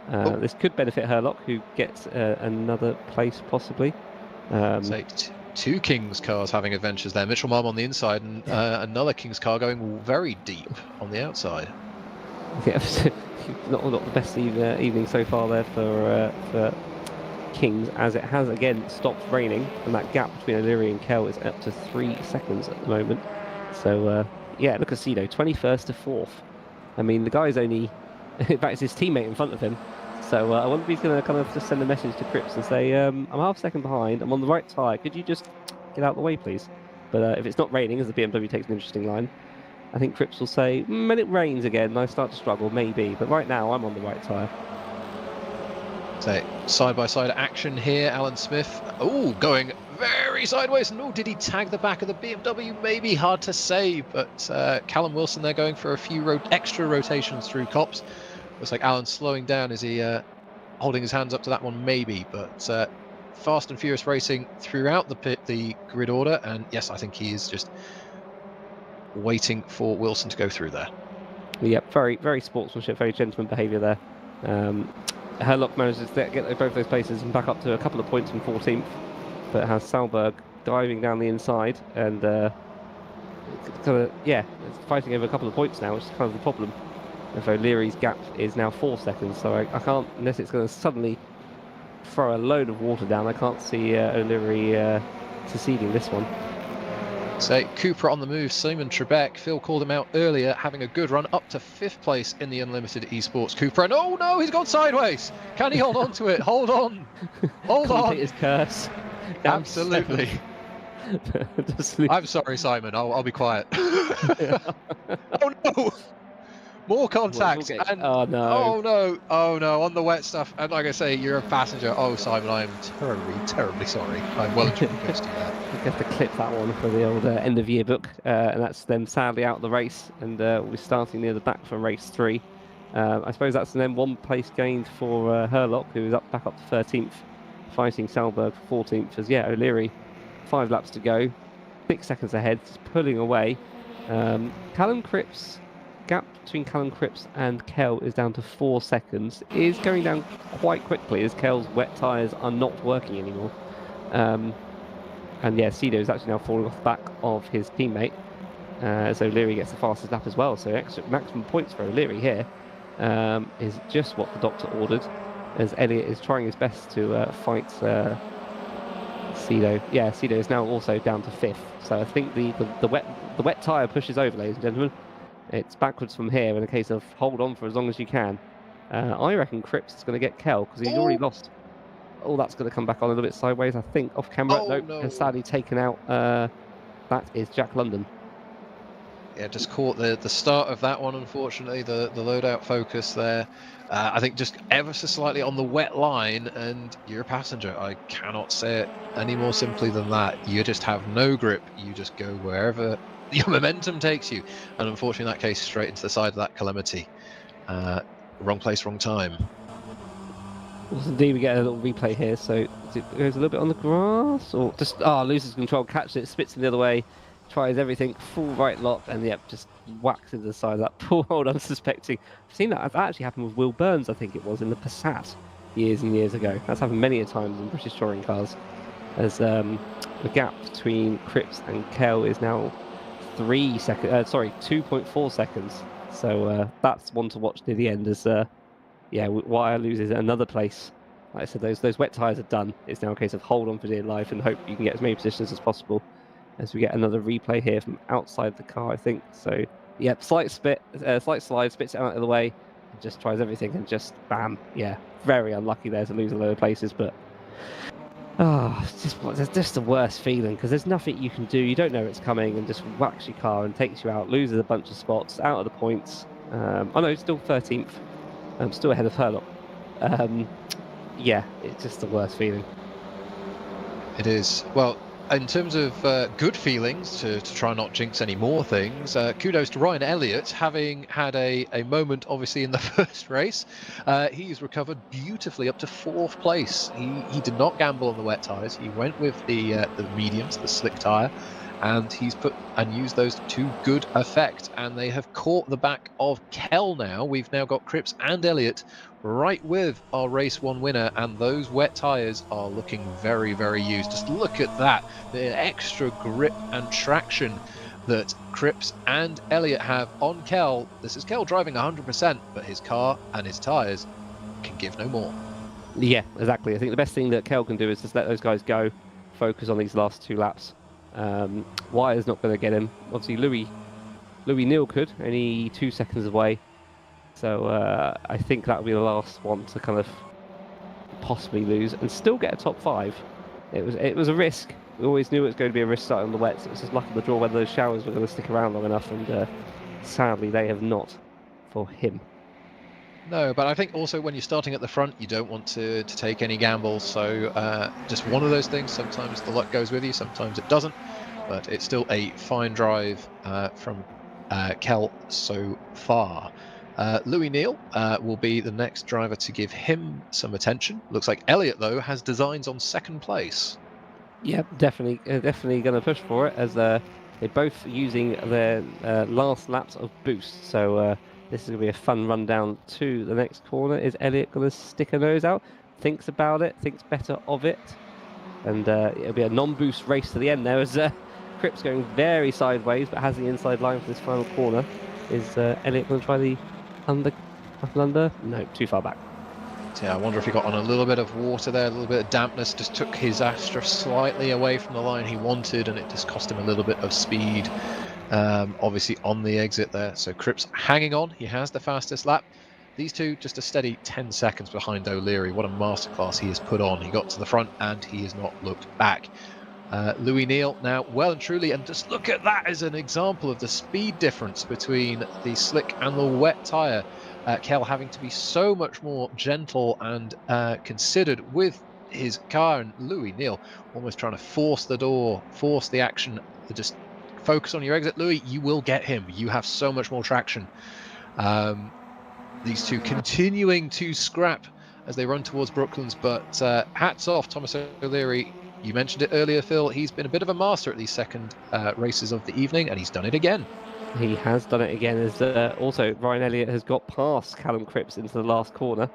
This could benefit Herlock, who gets another place possibly. So 2 Kings cars having adventures there. Mitchell-Mum on the inside, and another Kings car going very deep on the outside. Yeah, not the best evening so far there for Kings, as it has again stopped raining, and that gap between O'Leary and Kell is up to 3 seconds at the moment. So yeah, look at Cedo, 21st to 4th. I mean, the guy's only, in fact, it's his teammate in front of him. So I wonder if he's going to kind of just send a message to Cripps and say, I'm half a second behind, I'm on the right tyre, could you just get out of the way, please? But if it's not raining, as the BMW takes an interesting line, I think Cripps will say, when it rains again and I start to struggle, maybe. But right now, I'm on the right tyre. So side-by-side action here. Alan Smith, going very sideways. No, did he tag the back of the BMW? Maybe, hard to say. But Callum Wilson there going for a few extra rotations through Copse. Looks like Alan's slowing down. Is he holding his hands up to that one? Maybe. But fast and furious racing throughout the grid order, and yes, I think he is just waiting for Wilson to go through there. Yep, very, very sportsmanship, very gentleman behaviour there. Herlock manages to get both those places and back up to a couple of points from 14th, but has Salberg diving down the inside and it's fighting over a couple of points now, which is kind of the problem. And so O'Leary's gap is now 4 seconds, so I can't, unless it's going to suddenly throw a load of water down, I can't see O'Leary succeeding this one. So Cooper on the move, Simon Trebek, Phil called him out earlier, having a good run up to 5th place in the Unlimited Esports Cooper, and oh no, he's gone sideways! Can he hold on to it? Hold on! Hold on! His curse. Absolutely. I'm sorry, Simon, I'll be quiet. Oh no! More contact. Oh no! Oh no! On the wet stuff, and like I say, you're a passenger. Oh, Simon, I am terribly sorry. I'm well and truly going to do that. We have to clip that one for the old end of year book, and that's them sadly out of the race, and we're starting near the back from race 3. I suppose that's then 1 place gained for Herlock, who is back up to 13th, fighting Salberg for 14th. As O'Leary, 5 laps to go, 6 seconds ahead, just pulling away. Callum Cripps. Gap between Callum Cripps and Kell is down to 4 seconds. It is going down quite quickly as Kell's wet tyres are not working anymore. And yeah, Cedo is actually now falling off the back of his teammate. So O'Leary gets the fastest lap as well. So extra maximum points for O'Leary here is just what the doctor ordered, as Elliott is trying his best to fight Cedo. Yeah, Cedo is now also down to 5th. So I think the wet tyre pushes over, ladies and gentlemen. It's backwards from here in a case of hold on for as long as you can. I reckon Cripps is going to get Kell because he's already lost. Oh, that's going to come back on a little bit sideways, I think, off camera. Nope, no. Has sadly taken out. That is Jack London. Yeah, just caught the start of that one, unfortunately, the loadout focus there. I think just ever so slightly on the wet line, and you're a passenger. I cannot say it any more simply than that. You just have no grip. You just go wherever your momentum takes you, and unfortunately in that case straight into the side of that calamity. Wrong place, wrong time. Well, indeed, we get a little replay here, so it goes a little bit on the grass, or just loses control, catches it, spits it the other way, tries everything, full right lock, and yep, just whacks into the side of that poor old unsuspecting. I've seen that actually happen with Will Burns, I think it was, in the Passat years and years ago. That's happened many a times in British touring cars, as the gap between Cripps and Kell is now 2.4 seconds. So that's one to watch near the end, as Wire loses another place. Like I said, those wet tyres are done. It's now a case of hold on for dear life and hope you can get as many positions as possible, as we get another replay here from outside the car, I think. So yep, slight slide, spits it out of the way, and just tries everything, and just bam. Yeah, very unlucky there to lose a load of places, but it's just the worst feeling, because there's nothing you can do. You don't know it's coming, and just whacks your car and takes you out, loses a bunch of spots, out of the points. Still 13th. Still ahead of Herlock. Yeah, it's just the worst feeling. It is. Well, in terms of good feelings, to try and not jinx any more things, kudos to Ryan Elliott, having had a moment obviously in the first race. He's recovered beautifully up to 4th place. He did not gamble on the wet tyres. He went with the mediums, the slick tyre, and he's used those to good effect, and they have caught the back of Kell now. We've now got Cripps and Elliott right with our race 1 winner, and those wet tyres are looking very, very used. Just look at that, the extra grip and traction that Cripps and Elliott have on Kell. This is Kell driving 100%, but his car and his tyres can give no more. Yeah, exactly. I think the best thing that Kell can do is just let those guys go, focus on these last 2 laps. Wire's not going to get him. Obviously, Louis Neal could, only 2 seconds away. So I think that will be the last one to kind of possibly lose and still get a top 5. It was a risk. We always knew it was going to be a risk starting on the wet. So it was just luck of the draw whether those showers were going to stick around long enough, and sadly they have not for him. No, but I think also when you're starting at the front, you don't want to take any gambles. So just one of those things. Sometimes the luck goes with you, sometimes it doesn't. But it's still a fine drive from Kell so far. Louis Neal will be the next driver to give him some attention. Looks like Elliott, though, has designs on second place. Yeah, definitely going to push for it as they're both using their last laps of boost. So this is going to be a fun run down to the next corner. Is Elliott going to stick a nose out? Thinks about it, thinks better of it. And it'll be a non-boost race to the end there as Cripps going very sideways but has the inside line for this final corner. Is Elliott going to try the under? No, too far back. So, yeah, I wonder if he got on a little bit of water there, a little bit of dampness, just took his Astra slightly away from the line he wanted, and it just cost him a little bit of speed, obviously on the exit there. So Cripps hanging on, he has the fastest lap. These two just a steady 10 seconds behind O'Leary. What a masterclass he has put on. He got to the front and he has not looked back. Louis Neal now well and truly, and just look at that as an example of the speed difference between the slick and the wet tyre. Kel having to be so much more gentle and considered with his car, and Louis Neal almost trying to force the door, force the action, just focus on your exit. Louis, you will get him. You have so much more traction. These two continuing to scrap as they run towards Brooklands, but hats off Thomas O'Leary. You mentioned it earlier, Phil. He's been a bit of a master at these second races of the evening, and he's done it again. He has done it again, as also Ryan Elliott has got past Callum Cripps into the last corner.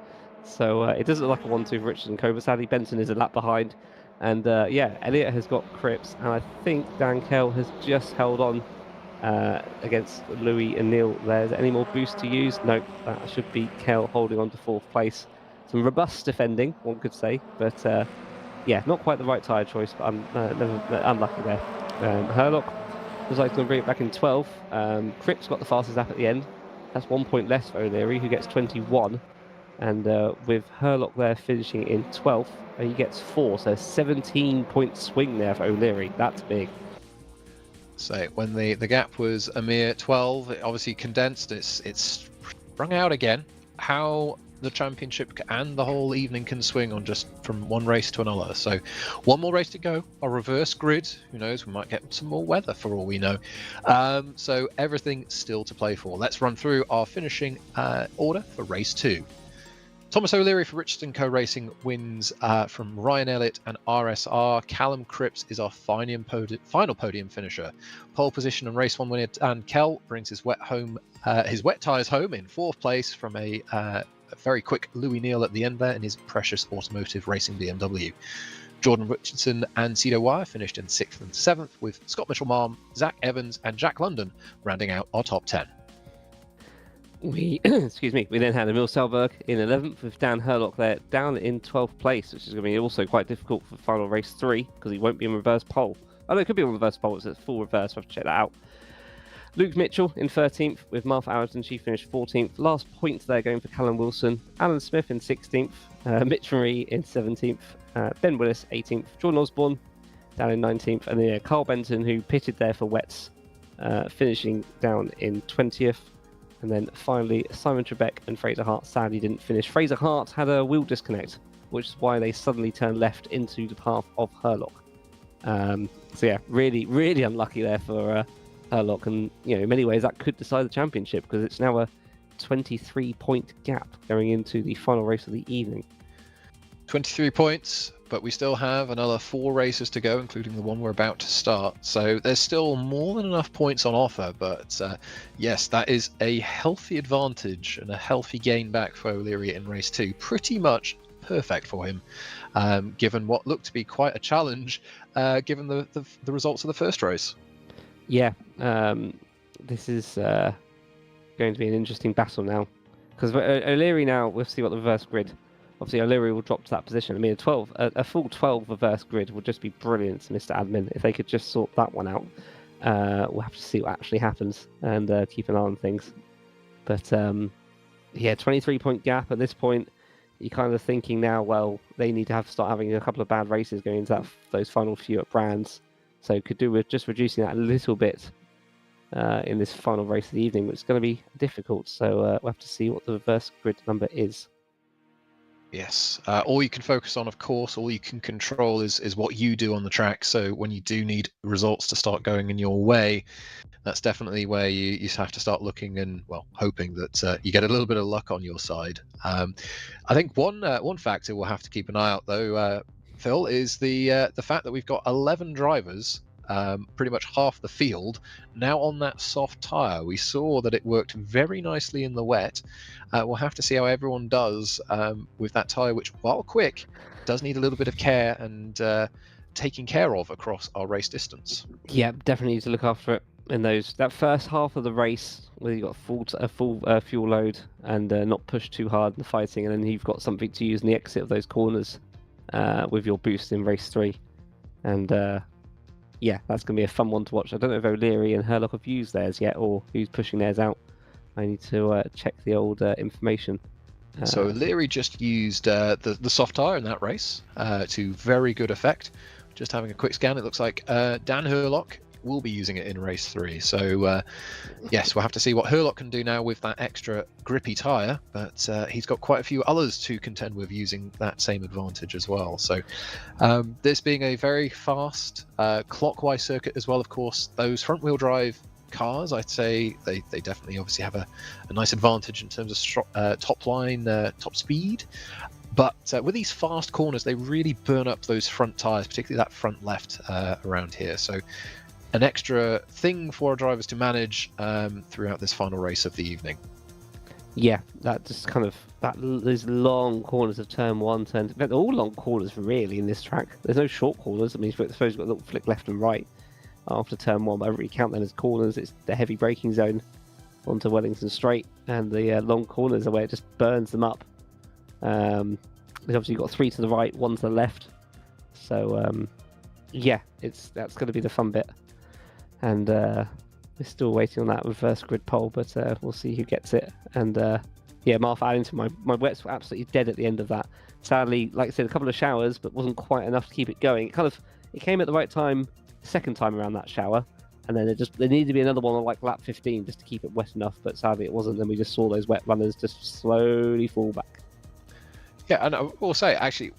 So it does look like a 1-2 for Richard and Co, but sadly Benson is a lap behind. And yeah, Elliott has got Cripps, and I think Dan Kell has just held on against Louis and Neal there. Is there any more boost to use? Nope, that should be Kell holding on to fourth place. Some robust defending, one could say, but yeah, not quite the right tyre choice, but I'm unlucky there. Herlock was like going to bring it back in 12th. Cripps got the fastest lap at the end. That's 1 point less for O'Leary, who gets 21. And with Herlock there finishing in 12th, he gets 4. So 17-point swing there for O'Leary. That's big. So when the gap was a mere 12, it obviously condensed. It's sprung out again. How the championship and the whole evening can swing on just from one race to another. So one more race to go, a reverse grid. Who knows, we might get some more weather for all we know. So everything still to play for. Let's run through our finishing order for race 2. Thomas O'Leary for Richard & Co Racing wins from Ryan Elliott and RSR. Callum Cripps is our final podium finisher. Pole position and race 1 winner, and Kell brings his wet tyres home in 4th place from a very quick Louis Neal at the end there in his precious automotive racing BMW. Jordan Richardson and Cedo Wire finished in 6th and 7th, with Scott Mitchell-Malm, Zach Evans and Jack London rounding out our top 10. We then had Emil Selberg in 11th, with Dan Herlock there down in 12th place, which is going to be also quite difficult for final race 3 because he won't be in reverse pole. Oh no, it could be on reverse pole, it's full reverse, I have to check that out. Luke Mitchell in 13th, with Martha Allerton, she finished 14th. Last points there going for Callum Wilson. Alan Smith in 16th, Mitch Marie in 17th, Ben Willis 18th, Jordan Osborne down in 19th, and then Carl Benton, who pitted there for wets, finishing down in 20th. And then finally, Simon Trebek and Fraser Hart sadly didn't finish. Fraser Hart had a wheel disconnect, which is why they suddenly turned left into the path of Herlock. So yeah, really, really unlucky there for Herlock, and in many ways that could decide the championship, because it's now a 23-point gap going into the final race of the evening. 23 points, but we still have another 4 races to go, including the one we're about to start. So there's still more than enough points on offer, but yes, that is a healthy advantage and a healthy gain back for O'Leary in race 2. Pretty much perfect for him, given what looked to be quite a challenge, given the results of the first race. Yeah, this is going to be an interesting battle now, because O'Leary now, we'll see what the reverse grid. Obviously, O'Leary will drop to that position. I mean, a full 12 reverse grid would just be brilliant, Mr. Admin, if they could just sort that one out. We'll have to see what actually happens and keep an eye on things. But yeah, 23-point gap at this point. You're kind of thinking now, well, they need to start having a couple of bad races going into those final few at Brands. So could do with just reducing that a little bit in this final race of the evening, which is going to be difficult. So we'll have to see what the reverse grid number is. Yes. All you can focus on, of course, all you can control is what you do on the track. So when you do need results to start going in your way, that's definitely where you have to start looking and, well, hoping that you get a little bit of luck on your side. I think one factor we'll have to keep an eye out, though, Phil, is the fact that we've got 11 drivers, pretty much half the field, now on that soft tyre. We saw that it worked very nicely in the wet. We'll have to see how everyone does with that tyre, which, while quick, does need a little bit of care and taking care of across our race distance. Yeah, definitely need to look after it in that first half of the race where you've got a full fuel load and not push too hard in the fighting, and then you've got something to use in the exit of those corners with your boost in race 3. And yeah, that's going to be a fun one to watch. I don't know if O'Leary and Herlock have used theirs yet, or who's pushing theirs out. I need to check the old information. So O'Leary just used the soft tyre in that race to very good effect. Just having a quick scan, it looks like Dan Herlock will be using it in race 3. So yes, we'll have to see what Herlock can do now with that extra grippy tyre, but he's got quite a few others to contend with using that same advantage as well. So this being a very fast clockwise circuit as well, of course, those front wheel drive cars, I'd say they definitely obviously have a nice advantage in terms of top line, top speed. But with these fast corners, they really burn up those front tyres, particularly that front left around here. So an extra thing for our drivers to manage throughout this final race of the evening. Yeah, that just kind of those long corners of turn 1, they're all long corners really in this track. There's no short corners. I mean, I suppose you've got a little flick left and right after turn 1, but I don't really count them as corners. It's the heavy braking zone onto Wellington Straight, and the long corners are where it just burns them up. Obviously you've got 3 to the right, 1 to the left. So yeah, that's going to be the fun bit. And we're still waiting on that reverse grid pole, but we'll see who gets it. And yeah, Martha Addington, my wets were absolutely dead at the end of that. Sadly, like I said, a couple of showers, but wasn't quite enough to keep it going. It came at the right time, second time around that shower, and then there needed to be another one on like lap 15 just to keep it wet enough, but sadly it wasn't. Then we just saw those wet runners just slowly fall back. Yeah, and I will say, actually,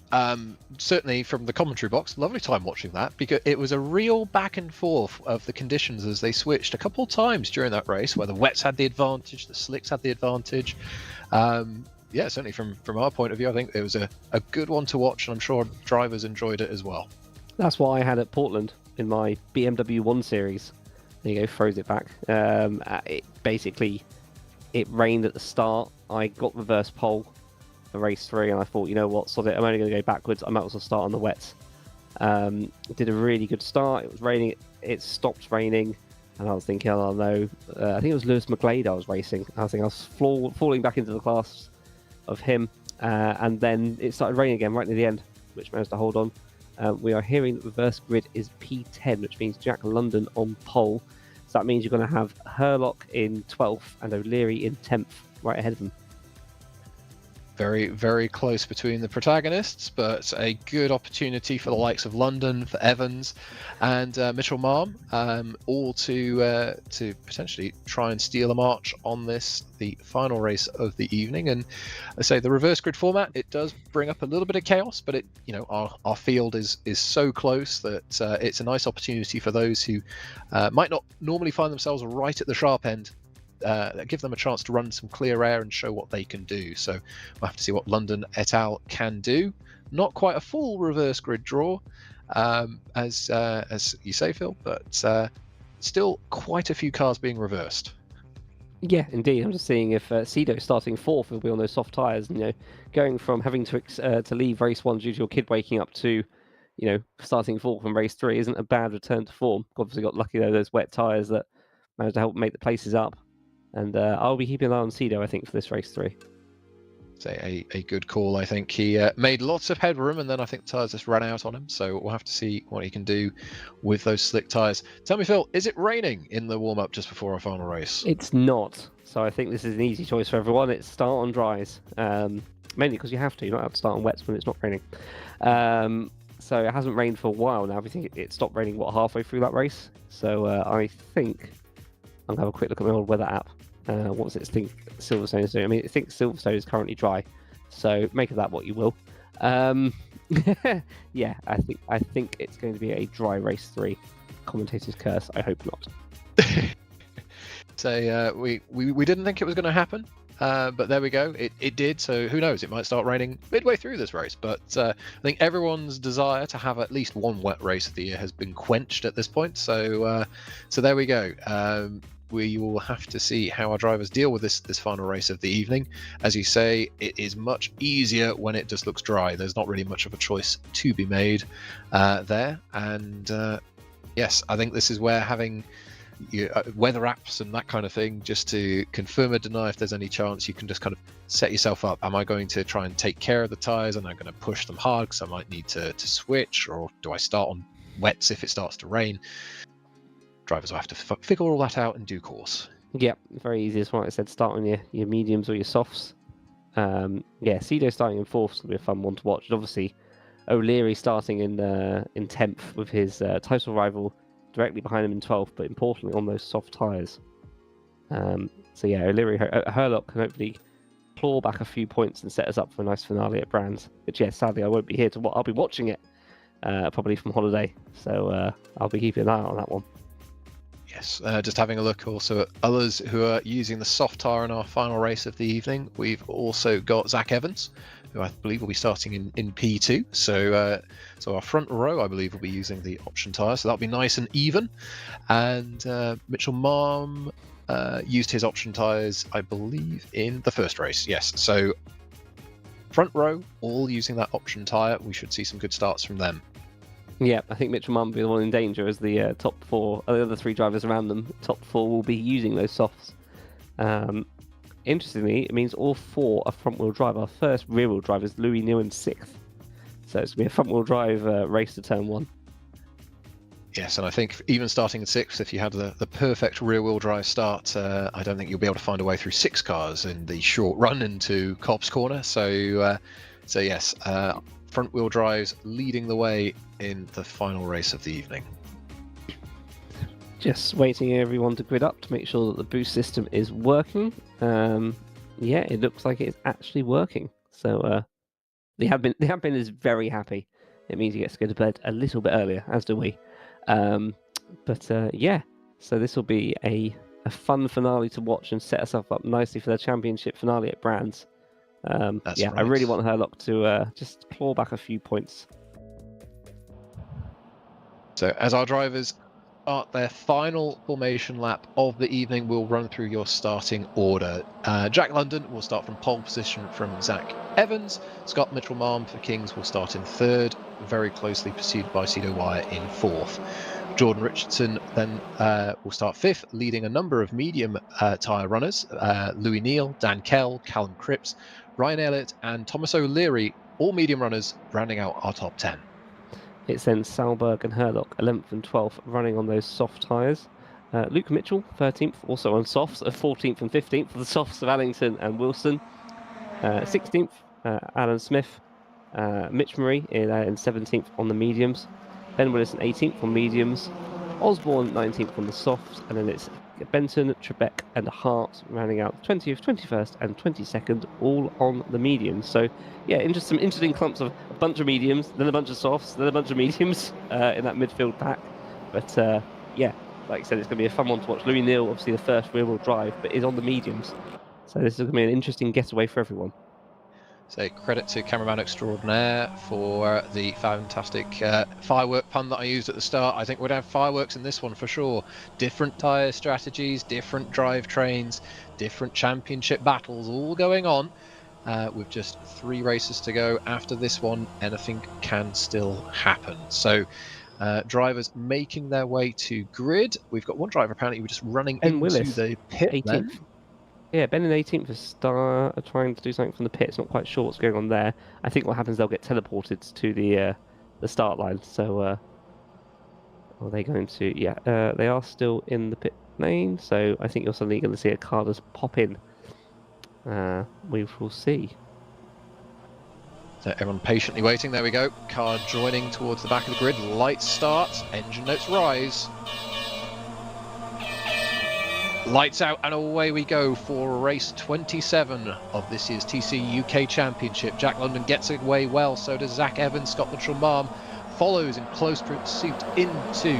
certainly from the commentary box, lovely time watching that, because it was a real back and forth of the conditions as they switched a couple of times during that race, where the wets had the advantage, the slicks had the advantage. Yeah, certainly from our point of view, I think it was a good one to watch, and I'm sure drivers enjoyed it as well. That's what I had at Portland in my BMW 1 Series. There you go, froze it back. It rained at the start. I got reverse pole for race 3, and I thought, you know what, sod it, I'm only going to go backwards. I might as well start on the wets. Did a really good start. It was raining. It stopped raining, and I was thinking, oh no. I think it was Lewis McGlade I was racing. I was falling back into the class of him, and then it started raining again right near the end, which managed to hold on. We are hearing that reverse grid is P10, which means Jack London on pole. So that means you're going to have Herlock in 12th and O'Leary in 10th, right ahead of them. Very, very close between the protagonists, but a good opportunity for the likes of London, for Evans, and Mitchell Marm, all to potentially try and steal a march on the final race of the evening. And I say the reverse grid format, it does bring up a little bit of chaos, but our field is so close that it's a nice opportunity for those who might not normally find themselves right at the sharp end. Give them a chance to run some clear air and show what they can do. So we'll have to see what London et al. Can do. Not quite a full reverse grid draw, as you say, Phil, but still quite a few cars being reversed. Yeah, indeed. I'm just seeing if Cedo starting 4th will be on those soft tyres. Going from having to leave race 1 due to your kid waking up to, starting 4th from race 3 isn't a bad return to form. Obviously got lucky though, those wet tyres that managed to help make the places up. And I'll be keeping an eye on Cedo, I think, for this race 3. Say a good call. I think he made lots of headroom, and then I think the tyres just ran out on him. So we'll have to see what he can do with those slick tyres. Tell me, Phil, is it raining in the warm-up just before our final race? It's not. So I think this is an easy choice for everyone. It's start on dries. Mainly because you have to. You're not allowed to start on wets when it's not raining. So it hasn't rained for a while now. I think it stopped raining, halfway through that race. So I think I'm going to have a quick look at my old weather app. What does it think Silverstone is doing? I mean, I think Silverstone is currently dry. So make of that what you will. Yeah, I think it's going to be a dry race 3. Commentator's curse. I hope not. So we didn't think it was going to happen, but there we go. It did. So who knows? It might start raining midway through this race. But I think everyone's desire to have at least one wet race of the year has been quenched at this point. So there we go. We will have to see how our drivers deal with this final race of the evening. As you say, it is much easier when it just looks dry. There's not really much of a choice to be made there. And yes, I think this is where having weather apps and that kind of thing, just to confirm or deny if there's any chance, you can just kind of set yourself up. Am I going to try and take care of the tyres and I'm going to push them hard because I might need to switch, or do I start on wets if it starts to rain? Drivers will have to figure all that out in due course. Yeah, very easy. As I said, start on your mediums or your softs. Yeah, Cedo starting in 4th is going to be a fun one to watch. And obviously, O'Leary starting in 10th with his title rival directly behind him in 12th, but importantly on those soft tyres. So yeah, O'Leary, Herlock can hopefully claw back a few points and set us up for a nice finale at Brands. Which, yeah, sadly I won't be here I'll be watching it probably from holiday, so I'll be keeping an eye out on that one. Yes, just having a look also at others who are using the soft tyre in our final race of the evening. We've also got Zach Evans, who I believe will be starting in P2. So our front row, I believe, will be using the option tyre. So that'll be nice and even. And Mitchell Marm used his option tyres, I believe, in the first race. Yes, so front row, all using that option tyre. We should see some good starts from them. Yeah, I think Mitchell Munn will be the one in danger as the top 4, the other 3 drivers around them, top 4 will be using those softs. Interestingly, it means all 4 are front-wheel drive. Our first rear-wheel drive is Louis New in 6th. So it's going to be a front-wheel drive race to turn 1. Yes, and I think even starting in 6th, if you had the perfect rear-wheel drive start, I don't think you'll be able to find a way through 6 cars in the short run into Cobb's Corner. So yes, front-wheel drives leading the way in the final race of the evening. Just waiting everyone to grid up to make sure that the boost system is working. Yeah, it looks like it's actually working. So the admin is very happy. It means he gets to go to bed a little bit earlier, as do we. Yeah, so this will be a fun finale to watch and set us up nicely for the championship finale at Brands. Yeah, right. I really want Herlock to just claw back a few points. So as our drivers start their final formation lap of the evening, we'll run through your starting order. Jack London will start from pole position from Zach Evans. Scott Mitchell-Marm for Kings will start in 3rd, very closely pursued by Cedo Wire in 4th. Jordan Richardson then will start 5th, leading a number of medium tyre runners. Louis Neal, Dan Kell, Callum Cripps, Ryan Elliott and Thomas O'Leary, all medium runners, rounding out our top 10. It's then Salberg and Herlock, 11th and 12th, running on those soft tyres. Luke Mitchell, 13th, also on softs, 14th and 15th for the softs of Allington and Wilson. 16th, Alan Smith. Mitch Murray in 17th on the mediums. Ben Willison, 18th on mediums. Osborne, 19th on the softs. And then it's Benton, Trebek and Hart rounding out 20th, 21st and 22nd, all on the mediums. So yeah, some interesting clumps of a bunch of mediums, then a bunch of softs, then a bunch of mediums in that midfield pack. But yeah, like I said, it's going to be a fun one to watch. Louis Neal, obviously the first rear-wheel drive, but is on the mediums. So this is going to be an interesting getaway for everyone. So credit to cameraman extraordinaire for the fantastic firework pun that I used at the start. I think we'd have fireworks in this one for sure. Different tyre strategies, different drivetrains, different championship battles all going on. With just 3 races to go after this one, anything can still happen. So drivers making their way to grid. We've got one driver apparently just running into Willis, the pit 18th. then. Yeah, Ben in 18th is trying to do something from the pits. Not quite sure what's going on there. I think what happens, they'll get teleported to the start line. So are they going to? Yeah, they are still in the pit lane. So I think you're suddenly going to see a car just pop in. We will see. So everyone patiently waiting. There we go. Car joining towards the back of the grid. Lights start. Engine notes rise. Lights out and away we go for race 27 of this year's TCUK Championship. Jack London gets away well, so does Zach Evans. Scott Mitchell-Marm follows in close pursuit into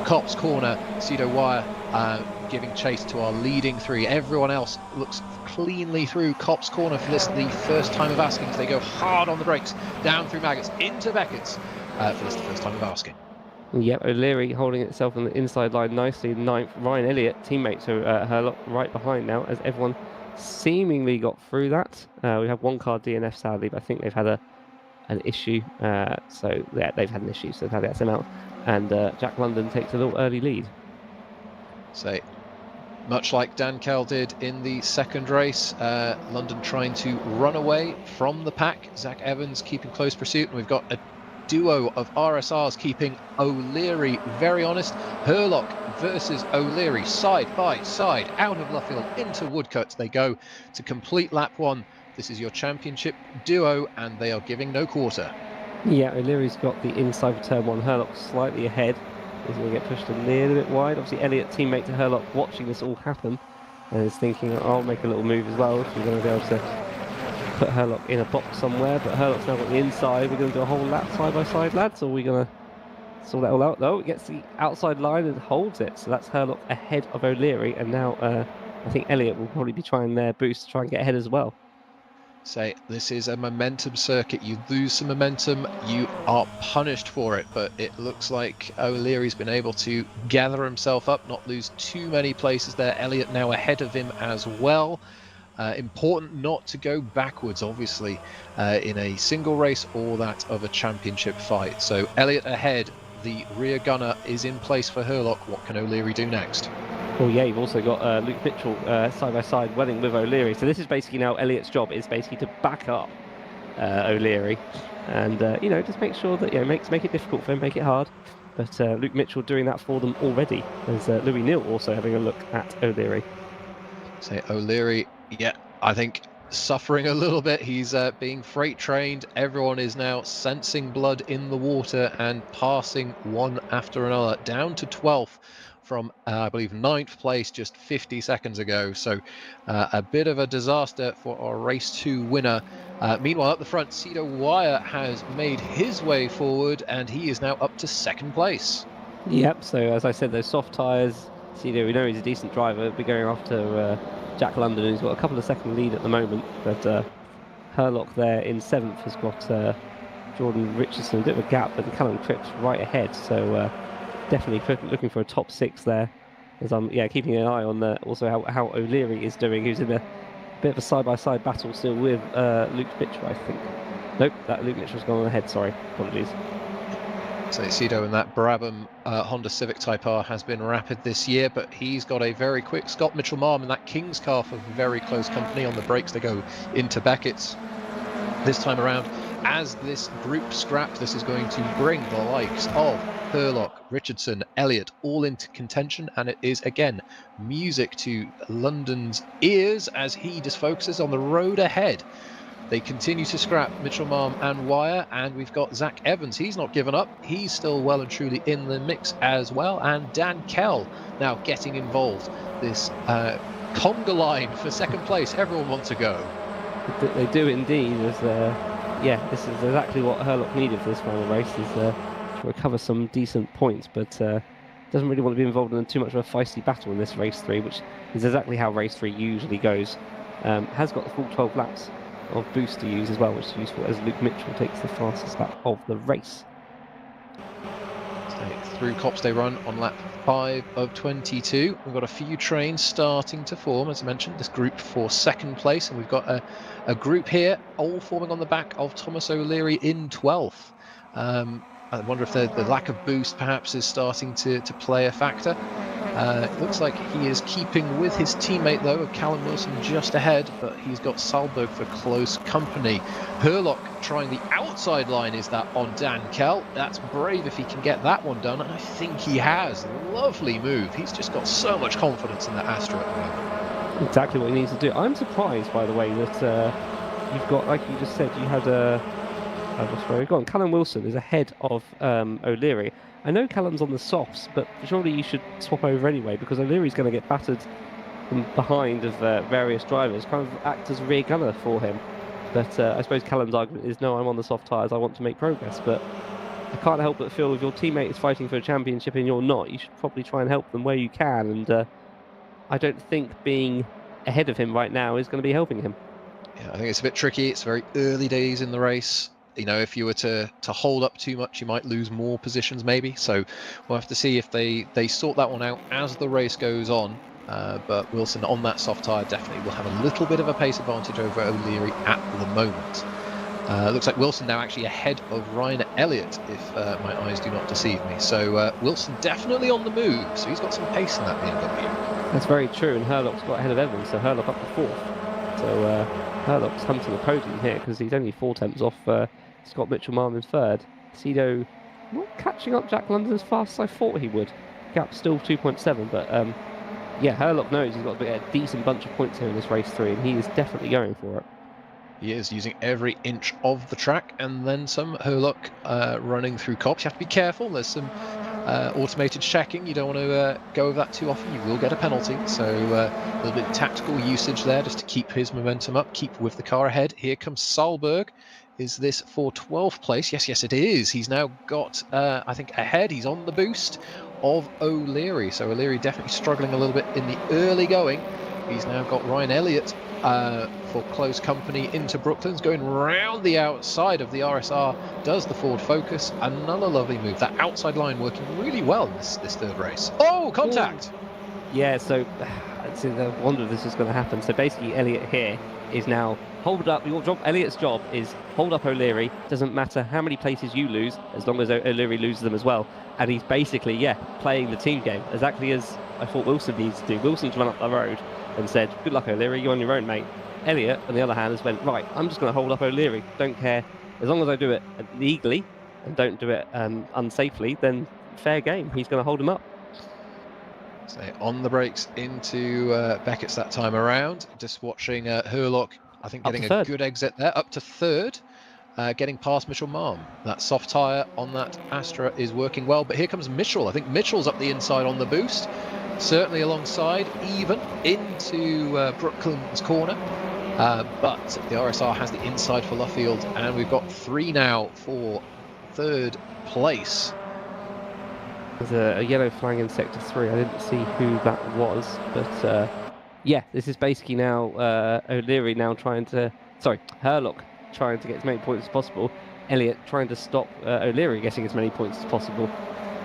Copse Corner. Cedo Wire giving chase to our leading three. Everyone else looks cleanly through Copse Corner for this, the first time of asking, as they go hard on the brakes, down through Maggots, into Beckett's for this, the first time of asking. Yep, O'Leary holding itself on the inside line nicely. Ninth, Ryan Elliott, teammates are her right behind now, as everyone seemingly got through that. We have one car DNF sadly, but I think they've had an issue. So yeah, they've had an issue, so that gets them out. And Jack London takes a little early lead. So, much like Dan Kell did in the second race, London trying to run away from the pack. Zach Evans keeping close pursuit, and we've got a duo of RSRs keeping O'Leary very honest. Herlock versus O'Leary side by side out of Luffield into Woodcut. They go to complete lap one. This is your championship duo, and they are giving no quarter. Yeah, O'Leary's got the inside for turn one. Herlock slightly ahead. He's going to get pushed a little bit wide. Obviously, Elliott, teammate to Herlock, watching this all happen, and is thinking, I'll make a little move as well. We're going to be able to put Herlock in a box somewhere, but Herlock's now got the inside. We're going to do a whole lap side by side, lads, or are we going to sort that all out? No, it gets the outside line and holds it, so that's Herlock ahead of O'Leary, and now I think Elliott will probably be trying their boost to try and get ahead as well. Say, this is a momentum circuit. You lose some momentum, you are punished for it, but it looks like O'Leary's been able to gather himself up, not lose too many places there. Elliott now ahead of him as well. Important not to go backwards, obviously, in a single race or that of a championship fight. So Elliott ahead, the rear gunner is in place for Herlock. What can O'Leary do next? Oh yeah, you've also got Luke Mitchell side by side welling with O'Leary. So this is basically now Elliott's job is basically to back up O'Leary, and just make sure that make it difficult for him, make it hard. But Luke Mitchell doing that for them already. There's Louis Neal also having a look at O'Leary. Say O'Leary, yeah, I think suffering a little bit. He's being freight trained. Everyone is now sensing blood in the water and passing one after another down to 12th. From, I believe, 9th place just 50 seconds ago. So a bit of a disaster for our race 2 winner. Meanwhile, up the front, Cedo Wire has made his way forward, and he is now up to 2nd place. Yep, so as I said, those soft tyres, Cedo, we know he's a decent driver. We're going after Jack London, who's got a couple of second lead at the moment. But Herlock there in 7th has got Jordan Richardson, a bit of a gap, but Callum Cripps right ahead. So definitely looking for a top 6 there, as I'm keeping an eye on also how O'Leary is doing, who's in a bit of a side-by-side battle still with Luke Mitchell, I think. Nope, that Luke Mitchell's gone ahead, sorry, apologies. So Cedo in that Brabham Honda Civic Type R has been rapid this year, but he's got a very quick Scott Mitchell-Marm in that King's car for very close company. On the brakes they go into Beckett's this time around. As this group scrap, this is going to bring the likes of Herlock, Richardson, Elliott all into contention, and it is again music to London's ears as he just focuses on the road ahead. They continue to scrap Mitchell-Marm and Wire, and we've got Zach Evans. He's not given up. He's still well and truly in the mix as well, and Dan Kell now getting involved. This conga line for 2nd place. Everyone wants to go. They do indeed. This is exactly what Herlock needed for this final race, is to recover some decent points, but doesn't really want to be involved in too much of a feisty battle in this race 3, which is exactly how race 3 usually goes. Has got the full 12 laps of boost to use as well, which is useful, as Luke Mitchell takes the fastest lap of the race. Through Copse they run on lap 5 of 22. We've got a few trains starting to form, as I mentioned, this group for 2nd place, and we've got a group here all forming on the back of Thomas O'Leary in 12th. I wonder if the lack of boost perhaps is starting to play a factor. It looks like he is keeping with his teammate though, of Callum Wilson just ahead, but he's got Salberg for close company. Herlock trying the outside line, is that on Dan Kell? That's brave if he can get that one done, and I think he has. Lovely move. He's just got so much confidence in that Astra at the moment. Exactly what he needs to do. I'm surprised, by the way, that you've got, like you just said, you had Callum Wilson is ahead of O'Leary. I know Callum's on the softs, but surely you should swap over anyway, because O'Leary's going to get battered from behind of various drivers, kind of act as rear gunner for him. But I suppose Callum's argument is, no, I'm on the soft tyres, I want to make progress. But I can't help but feel if your teammate is fighting for a championship and you're not, you should probably try and help them where you can. And I don't think being ahead of him right now is going to be helping him. Yeah, I think it's a bit tricky. It's very early days in the race. You know, if you were to hold up too much, you might lose more positions maybe. So we'll have to see if they sort that one out as the race goes on. But Wilson on that soft tyre definitely will have a little bit of a pace advantage over O'Leary at the moment. Looks like Wilson now actually ahead of Ryan Elliott, if my eyes do not deceive me. So Wilson definitely on the move, so he's got some pace in that BMW. That's very true, and Herlock's got ahead of Evans, so Herlock up to 4th. So Herlock's hunting the podium here because he's only 4 tenths off Scott Mitchell-Marm in 3rd. Cedo not catching up Jack London as fast as I thought he would. Gap still 2.7, but yeah, Herlock knows he's got to get a decent bunch of points here in this race 3, and he is definitely going for it. He is using every inch of the track, and then some. Herlock running through cops. You have to be careful. There's some automated checking. You don't want to go over that too often. You will get a penalty. So a little bit of tactical usage there just to keep his momentum up, keep with the car ahead. Here comes Salberg. Is this for 12th place? Yes, it is. He's now got, I think, ahead. He's on the boost of O'Leary. So O'Leary definitely struggling a little bit in the early going. He's now got Ryan Elliott for close company into Brooklands, going round the outside of the RSR, does the forward focus. Another lovely move. That outside line working really well in this 3rd race. Oh, contact! Ooh. Yeah, so I wonder if this is going to happen. So basically, Elliott here is now hold up. Elliott's job is hold up O'Leary. Doesn't matter how many places you lose, as long as O'Leary loses them as well. And he's basically, playing the team game, exactly as I thought Wilson needs to do. Wilson's run up the road and said, good luck O'Leary, you're on your own, mate. Elliott, on the other hand, has went, right, I'm just going to hold up O'Leary, don't care. As long as I do it legally and don't do it unsafely, then fair game. He's going to hold him up. So on the brakes into Beckett's that time around. Just watching Herlock, I think, getting a good exit there, up to 3rd. Getting past Mitchell-Marm. That soft tyre on that Astra is working well, but here comes Mitchell. I think Mitchell's up the inside on the boost. Certainly alongside, even into Brooklands corner. But the RSR has the inside for Luffield, and we've got 3 now for 3rd place. There's a yellow flag in sector 3. I didn't see who that was, but yeah, this is basically now O'Leary now Herlock trying to get as many points as possible. Elliott trying to stop O'Leary getting as many points as possible.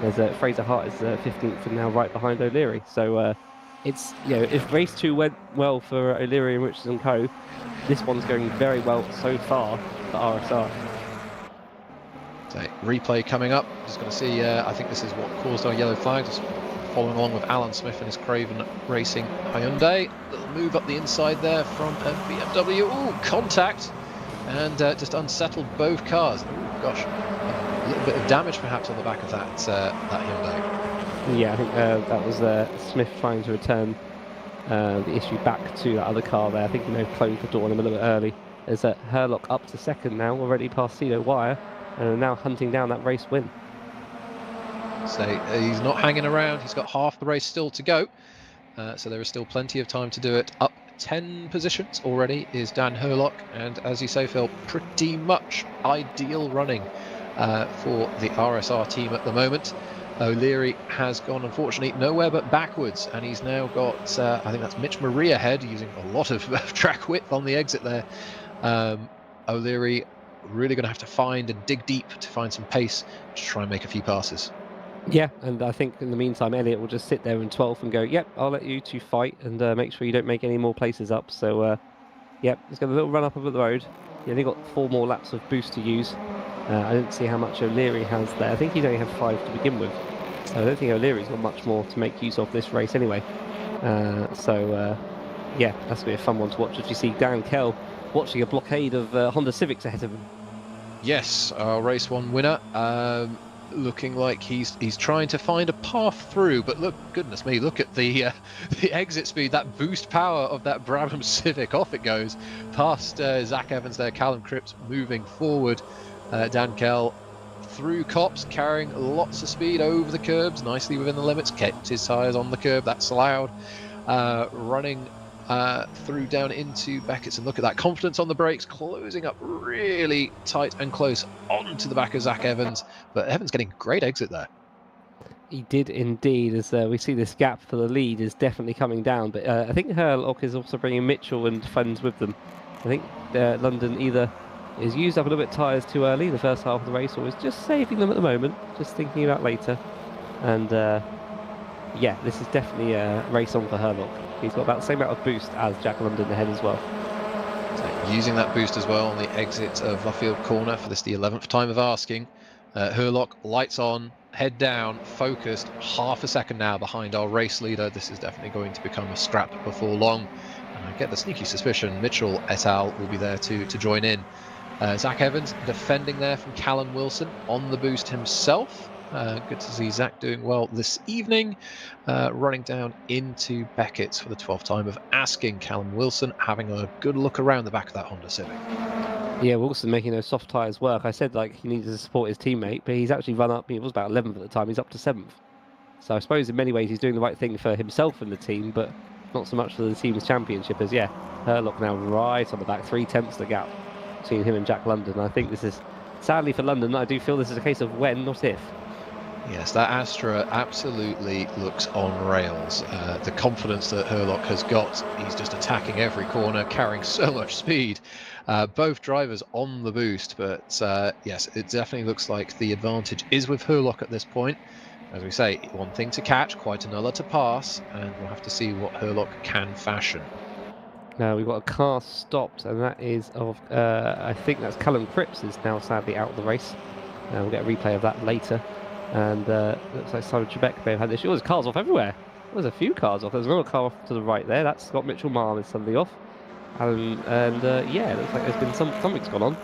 There's Fraser Hart is 15th and now right behind O'Leary. So it's, if race 2 went well for O'Leary and Richards and Co, this one's going very well so far for RSR. So replay coming up. Just going to see, I think this is what caused our yellow flag. Just following along with Alan Smith and his Craven Racing Hyundai. Little move up the inside there from a BMW. Ooh, contact! And just unsettled both cars. Ooh, gosh. A little bit of damage perhaps on the back of that Hyundai. Yeah, I think that was Smith trying to return the issue back to that other car there. I think he may have closed the door on him a little bit early. There's Herlock up to 2nd now, already past Cedo Wire, and now hunting down that race win. So he's not hanging around. He's got half the race still to go. So there is still plenty of time to do it. Up 10 positions already is Dan Herlock, and as you say, Phil, pretty much ideal running for the RSR team at the moment. O'Leary has gone, unfortunately, nowhere but backwards, and he's now got, I think that's Mitch Marie ahead, using a lot of track width on the exit there. O'Leary really going to have to find and dig deep to find some pace to try and make a few passes. Yeah, and I think in the meantime, Elliott will just sit there in 12th and go, yep, I'll let you two fight, and make sure you don't make any more places up. So, yep, he's got a little run up over the road. He only got 4 more laps of boost to use. I didn't see how much O'Leary has there. I think he's only had 5 to begin with. So I don't think O'Leary's got much more to make use of this race anyway. Yeah, that's going to be a fun one to watch. As you see Dan Kell watching a blockade of Honda Civics ahead of him. Yes, our race 1 winner. Looking like he's trying to find a path through, but look, goodness me, look at the exit speed, that boost power of that Brabham Civic. Off it goes past Zach Evans there, Callum Cripps moving forward. Dan Kell through cops, carrying lots of speed over the curbs, nicely within the limits, kept his tyres on the curb, that's allowed. running through down into Beckett's, and look at that confidence on the brakes, closing up really tight and close onto the back of Zach Evans, but Evans getting a great exit there. He did indeed, as we see this gap for the lead is definitely coming down, but I think Herlock is also bringing Mitchell and friends with them. I think London either is used up a little bit tyres too early the first half of the race, or is just saving them at the moment, just thinking about later. And yeah, this is definitely a race on for Herlock. He's got about the same amount of boost as Jack London ahead as well. So using that boost as well on the exit of Luffield Corner for this, the 11th time of asking. Herlock, lights on, head down, focused, half a second now behind our race leader. This is definitely going to become a scrap before long. And I get the sneaky suspicion Mitchell et al. Will be there to join in. Zach Evans defending there from Callum Wilson on the boost himself. Good to see Zach doing well this evening. Running down into Beckett's for the 12th time of asking. Callum Wilson having a good look around the back of that Honda Civic. Yeah, Wilson making those soft tyres work. I said like he needed to support his teammate, but he's actually run up. He was about 11th at the time. He's up to 7th. So I suppose in many ways he's doing the right thing for himself and the team, but not so much for the team's championship as, yeah, Herlock now right on the back, 3/10 the gap between him and Jack London. I think this is, sadly for London, I do feel this is a case of when, not if. Yes, that Astra absolutely looks on rails. The confidence that Herlock has got, he's just attacking every corner, carrying so much speed. Both drivers on the boost, but yes, it definitely looks like the advantage is with Herlock at this point. As we say, one thing to catch, quite another to pass, and we'll have to see what Herlock can fashion. Now we've got a car stopped, and that is of, I think that's Callum Cripps is now sadly out of the race. We'll get a replay of that later. And looks like Simon Trebek may have had this. Oh, there's cars off everywhere. There's a few cars off. There's another car off to the right there. That's Scott Mitchell-Marm is suddenly off. And yeah, it looks like there's been something's gone on.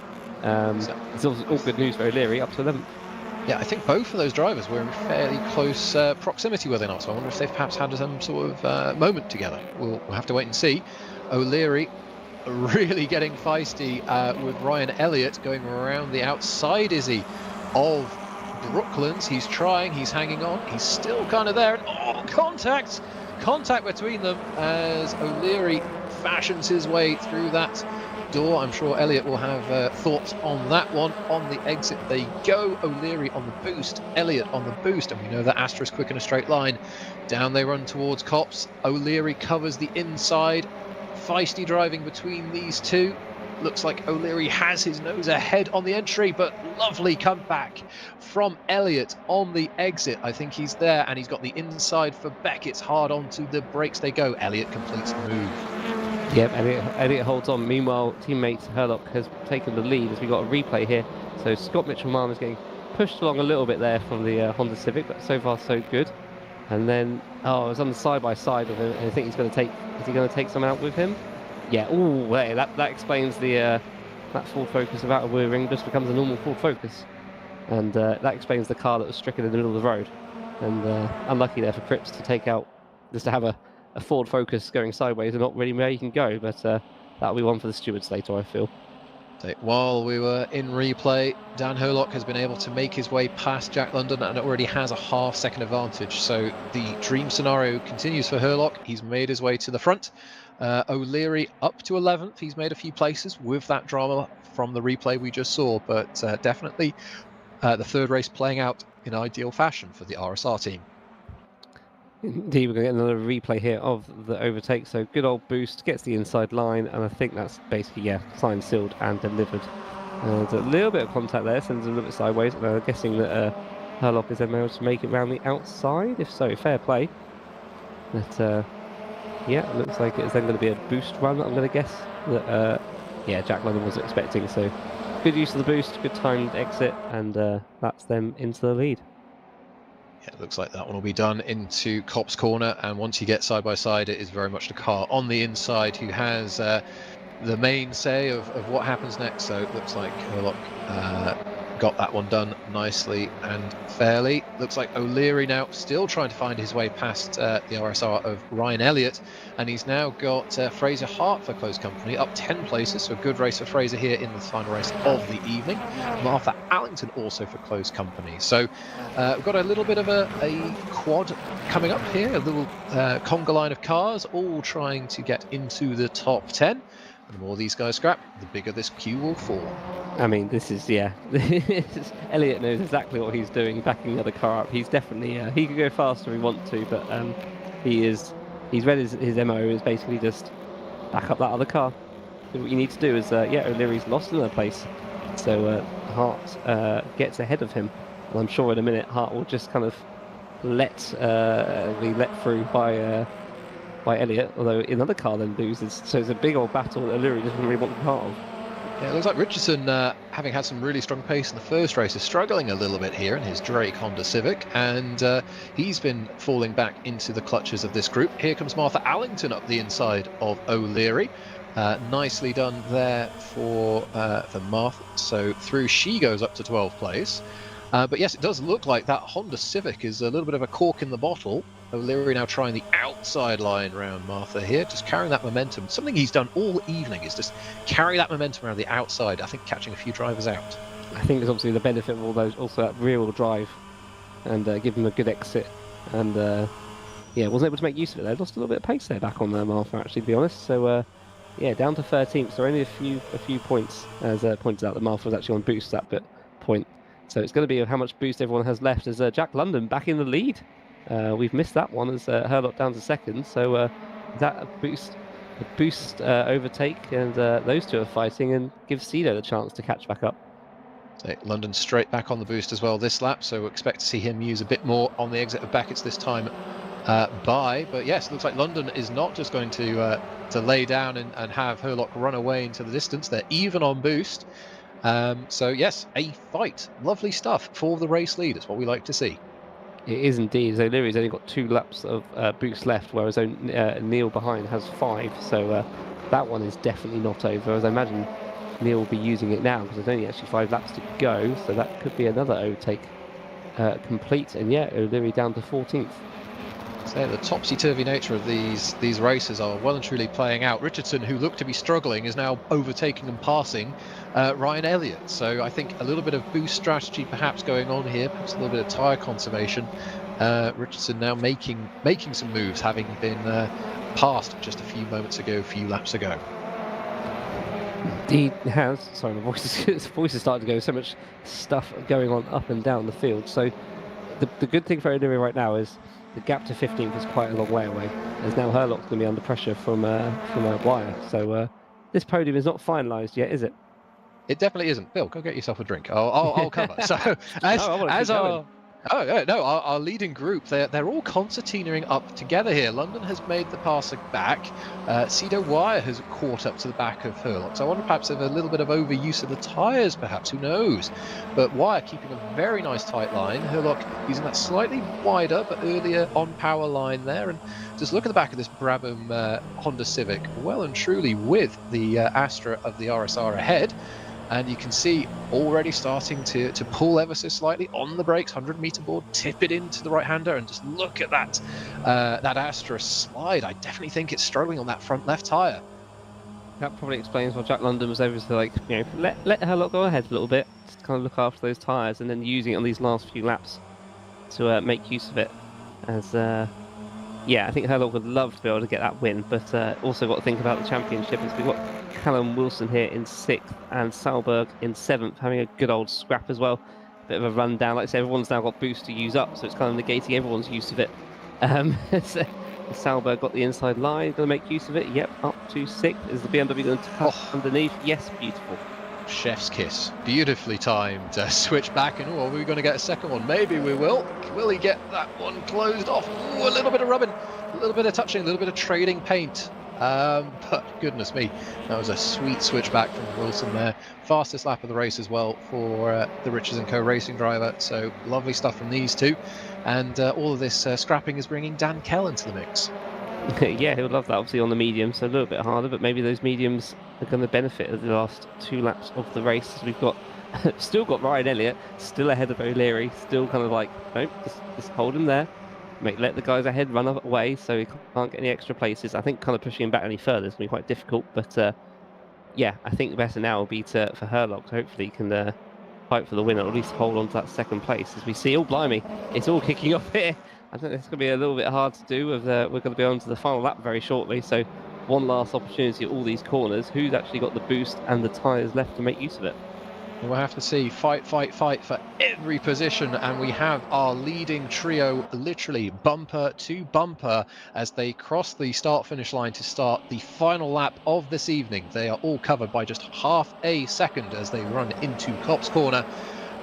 It's all good news for O'Leary, up to 11th. Yeah, I think both of those drivers were in fairly close proximity, were they not? So I wonder if they've perhaps had some sort of moment together. We'll have to wait and see. O'Leary really getting feisty with Ryan Elliott going around the outside, is he, of Brooklands. He's trying, he's hanging on, he's still kind of there, and oh, contact between them as O'Leary fashions his way through that door. I'm sure Elliott will have thoughts on that one. On the exit they go, O'Leary on the boost, Elliott on the boost, and we know that Astra's quick in a straight line. Down they run towards Copse. O'Leary covers the inside, feisty driving between these two. Looks like O'Leary has his nose ahead on the entry, but lovely comeback from Elliott on the exit. I think he's there, and he's got the inside for Beckett's. Hard onto the brakes they go. Elliott completes the move. Yep, Elliott holds on. Meanwhile, teammate Herlock has taken the lead as we got a replay here. So Scott Mitchell-Marm is getting pushed along a little bit there from the Honda Civic, but so far so good. And then, oh, it's on the side-by-side with him. I think he's going to take, is he going to take someone out with him? Yeah, ooh, that explains the that Ford Focus without a rear ring just becomes a normal Ford Focus. And that explains the car that was stricken in the middle of the road. And unlucky there for Cripps to take out, just to have a Ford Focus going sideways and not really where you can go. But that'll be one for the stewards later, I feel. So while we were in replay, Dan Herlock has been able to make his way past Jack London and already has a half-second advantage. So the dream scenario continues for Herlock. He's made his way to the front. O'Leary up to 11th. He's made a few places with that drama from the replay we just saw, but definitely the third race playing out in ideal fashion for the RSR team. Indeed, we're going to get another replay here of the overtake. So good old boost, gets the inside line, and I think that's basically, yeah, signed, sealed, and delivered. There's a little bit of contact there, sends him a little bit sideways, and I'm guessing that Herlock is then able to make it around the outside. If so, fair play. But yeah, it looks like it's then going to be a boost run, I'm going to guess. That yeah, Jack London was expecting. So good use of the boost, good timed exit, and that's them into the lead. Yeah, it looks like that one will be done into Copse Corner, and once you get side by side, it is very much the car on the inside who has the main say of what happens next. So it looks like Herlock got that one done nicely and fairly. Looks like O'Leary now still trying to find his way past the RSR of Ryan Elliott, and he's now got Fraser Hart for close company, up 10 places, so a good race for Fraser here in the final race of the evening. Martha Allington also for close company. So we've got a little bit of a quad coming up here, a little conga line of cars, all trying to get into the top 10. And the more these guys scrap, the bigger this queue will fall. I mean, this is, yeah, Elliot knows exactly what he's doing, backing the other car up. He's definitely, he could go faster if he wants to, but he's read his MO is basically just back up that other car. So what you need to do is, O'Leary's lost another place, so Hart gets ahead of him. And I'm sure in a minute Hart will just kind of be let through by Elliot, although another car then loses. So it's a big old battle that O'Leary doesn't really want to be part of. Yeah, it looks like Richardson, having had some really strong pace in the first race, is struggling a little bit here in his Drake Honda Civic, and he's been falling back into the clutches of this group. Here comes Martha Allington up the inside of O'Leary. Nicely done there for Martha. So through she goes up to 12th place. But yes, it does look like that Honda Civic is a little bit of a cork in the bottle. O'Leary now trying the outside line round Martha here, just carrying that momentum. Something he's done all evening is just carry that momentum around the outside, I think catching a few drivers out. I think there's obviously the benefit of all those, also that rear-wheel drive, and give them a good exit. And wasn't able to make use of it. They lost a little bit of pace there back on Martha, actually, to be honest. So down to 13th, so only a few points, as pointed out that Martha was actually on boost at that point. So it's going to be how much boost everyone has left as Jack London back in the lead. We've missed that one as Herlock down to second, so that a boost overtake, and those two are fighting and gives Cedo the chance to catch back up. So London straight back on the boost as well this lap, so we'll expect to see him use a bit more on the exit of Beckett's this time but yes, looks like London is not just going to lay down and have Herlock run away into the distance. They're even on boost. So yes, a fight. Lovely stuff for the race lead. It's what we like to see. It is indeed. So Leary's only got 2 laps of boost left, whereas Neil behind has 5. So that one is definitely not over, as I imagine Neil will be using it now because there's only actually 5 laps to go. So that could be another overtake complete. And yeah, O'Leary down to 14th. So the topsy-turvy nature of these races are well and truly playing out. Richardson, who looked to be struggling, is now overtaking and passing Ryan Elliott. So I think a little bit of boost strategy perhaps going on here, perhaps a little bit of tyre conservation. Richardson now making some moves, having been passed just a few moments ago, a few laps ago. He has. Sorry, my voice is starting to go. So much stuff going on up and down the field. So the good thing for O'Leary right now is the gap to 15th is quite a long way away, as now Herlock's going to be under pressure from a wire. So this podium is not finalised yet, is it? It definitely isn't. Bill, go get yourself a drink. I'll cover. So our leading group, they're all concertinaing up together here. London has made the passer back. Cedo Wire has caught up to the back of Herlock. So I wonder perhaps if a little bit of overuse of the tyres, perhaps, who knows? But Wire keeping a very nice tight line. Herlock using that slightly wider but earlier on power line there. And just look at the back of this Brabham Honda Civic, well and truly with the Astra of the RSR ahead. And you can see already starting to pull ever so slightly on the brakes, 100-meter board, tip it into the right-hander, and just look at that Astra slide. I definitely think it's struggling on that front left tyre. That probably explains why Jack London was able to let Herlock go ahead a little bit, just kind of look after those tyres, and then using it on these last few laps to make use of it. As I think Herlock would love to be able to get that win, but also got to think about the championship. As we've got Callum Wilson here in 6th and Salberg in 7th, having a good old scrap as well. Bit of a rundown. Like I said, everyone's now got boost to use up, so it's kind of negating everyone's use of it. So Salberg got the inside line, going to make use of it. Yep, up to 6th. Is the BMW going to cut underneath? Yes, beautiful. Chef's kiss. Beautifully timed. Switch back, and are we going to get a second one? Maybe we will. Will he get that one closed off? Ooh, a little bit of rubbing, a little bit of touching, a little bit of trading paint. But goodness me, that was a sweet switch back from Wilson there. Fastest lap of the race as well for the Richards & Co racing driver. So lovely stuff from these two. And all of this scrapping is bringing Dan Kell into the mix. Yeah, he'll love that. Obviously on the medium, so a little bit harder, but maybe those mediums are going to benefit of the last 2 laps of the race. We've got still got Ryan Elliott, still ahead of O'Leary, still kind of like, nope, just hold him there. Let the guys ahead run away so he can't get any extra places. I think kind of pushing him back any further is going to be quite difficult, but yeah, I think the better now will be for Herlock. Hopefully he can fight for the win, or at least hold on to that second place. As we see, oh blimey, it's all kicking off here. I think it's going to be a little bit hard to do. We're going to be on to the final lap very shortly, so one last opportunity at all these corners. Who's actually got the boost and the tyres left to make use of it? We'll have to see. Fight for every position, and we have our leading trio literally bumper to bumper as they cross the start-finish line to start the final lap of this evening. They are all covered by just half a second as they run into Copse Corner.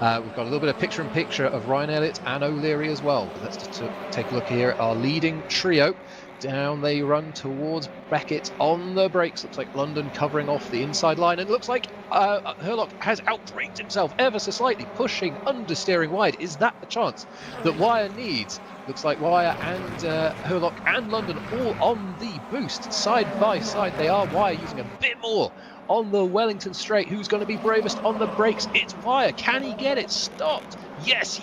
We've got a little bit of picture-in-picture of Ryan Elliott and O'Leary as well. Let's just take a look here at our leading trio. Down they run towards Beckett on the brakes. Looks like London covering off the inside line, and it looks like Herlock has outbraked himself ever so slightly, pushing understeering wide. Is that the chance that Wire needs? Looks like Wire and Herlock and London all on the boost, side by side. They are. Wire using a bit more on the Wellington straight. Who's going to be bravest on the brakes? It's Wire. Can he get it stopped? Yes,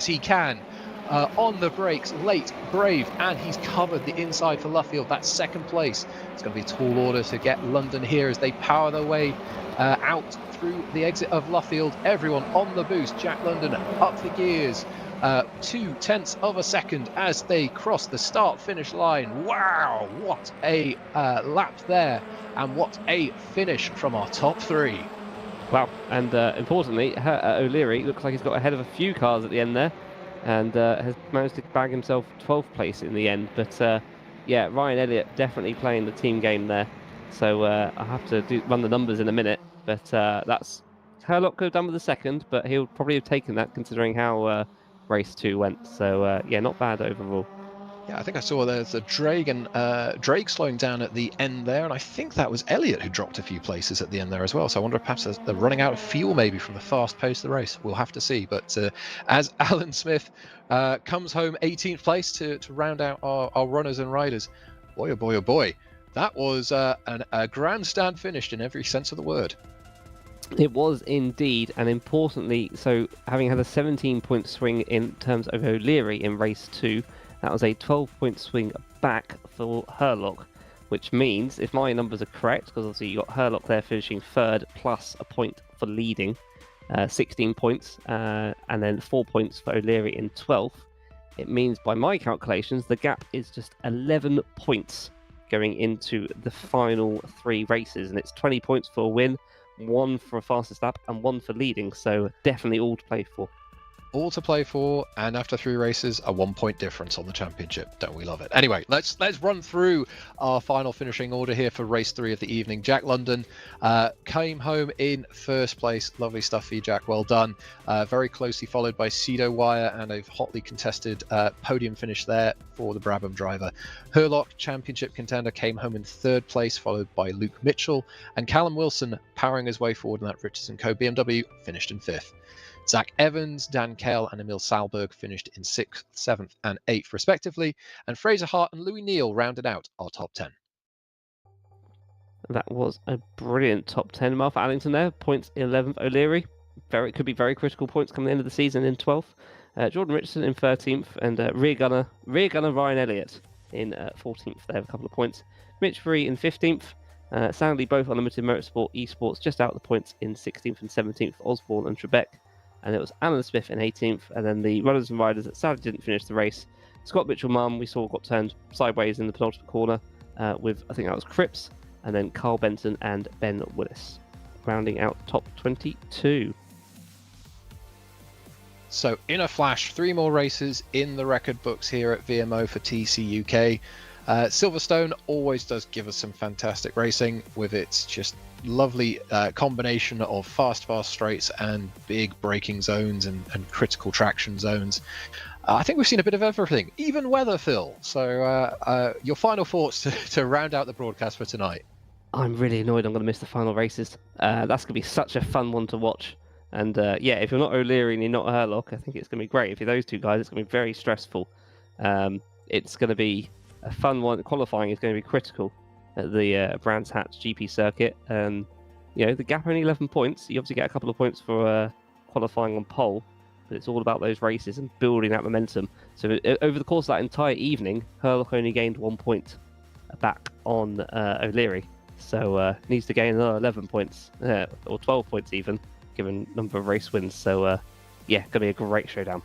he can. On the brakes, late, brave, and he's covered the inside for Luffield. That's second place. It's going to be a tall order to get London here as they power their way out through the exit of Luffield. Everyone on the boost. Jack London up the gears. 0.2 of a second as they cross the start-finish line. Wow, what a lap there, and what a finish from our top 3. Wow, and importantly, O'Leary looks like he's got ahead of a few cars at the end there, and has managed to bag himself 12th place in the end. But yeah, Ryan Elliott definitely playing the team game there. So I'll have to run the numbers in a minute. But that's Herlock could have done with the second, but he'll probably have taken that considering how race 2 went. So yeah, not bad overall. Yeah, I think I saw there's a Drake slowing down at the end there, and I think that was Elliott who dropped a few places at the end there as well. So I wonder if perhaps they're running out of fuel maybe from the fast pace of the race. We'll have to see. But as Alan Smith comes home 18th place to round out our runners and riders, boy, oh boy, that was a grandstand finish in every sense of the word. It was indeed, and importantly, so having had a 17-point swing in terms of O'Leary in race 2, that was a 12-point swing back for Herlock, which means, if my numbers are correct, because obviously you got Herlock there finishing 3rd plus a point for leading, 16 points, and then 4 points for O'Leary in 12th. It means, by my calculations, the gap is just 11 points going into the final 3 races, and it's 20 points for a win, 1 for a fastest lap, and 1 for leading, so definitely all to play for. All to play for, and after 3 races, a 1-point difference on the championship. Don't we love it? Anyway, let's run through our final finishing order here for race 3 of the evening. Jack London came home in 1st place. Lovely stuff for you, Jack. Well done. Very closely followed by Cedo Wire, and a hotly contested podium finish there for the Brabham driver. Herlock, championship contender, came home in 3rd place, followed by Luke Mitchell, and Callum Wilson powering his way forward in that Richardson Co. BMW, finished in 5th. Zach Evans, Dan Kell, and Emil Salberg finished in 6th, 7th, and 8th, respectively, and Fraser Hart and Louis Neal rounded out our top 10. That was a brilliant top 10 mile for Allington there. Points 11th, O'Leary. Could be very critical points coming the end of the season in 12th. Jordan Richardson in 13th, and rear gunner Ryan Elliott in 14th. They have a couple of points. Mitch Free in 15th. Soundly both Unlimited Motorsport Esports just out the points in 16th and 17th, Osborne and Trebek. And it was Alan Smith in 18th, and then the runners and riders that sadly didn't finish the race. Scott Mitchell-Mum, we saw, got turned sideways in the penultimate corner with, I think that was Cripps, and then Carl Benton and Ben Willis, rounding out top 22. So in a flash, 3 more races in the record books here at VMO for TCUK. Silverstone always does give us some fantastic racing with its just lovely combination of fast straights and big braking zones and critical traction zones. I think we've seen a bit of everything, even weather, Phil. So your final thoughts to round out the broadcast for tonight. I'm really annoyed I'm going to miss the final races. That's going to be such a fun one to watch. And yeah, if you're not O'Leary and you're not Herlock, I think it's going to be great. If you're those two guys, it's going to be very stressful. It's going to be a fun one. Qualifying is going to be critical at the Brands Hatch GP circuit. The gap only 11 points. You obviously get a couple of points for qualifying on pole, but it's all about those races and building that momentum. So over the course of that entire evening, Hurlock only gained 1 point back on O'Leary. So needs to gain another 11 points, or 12 points even, given number of race wins. So going to be a great showdown.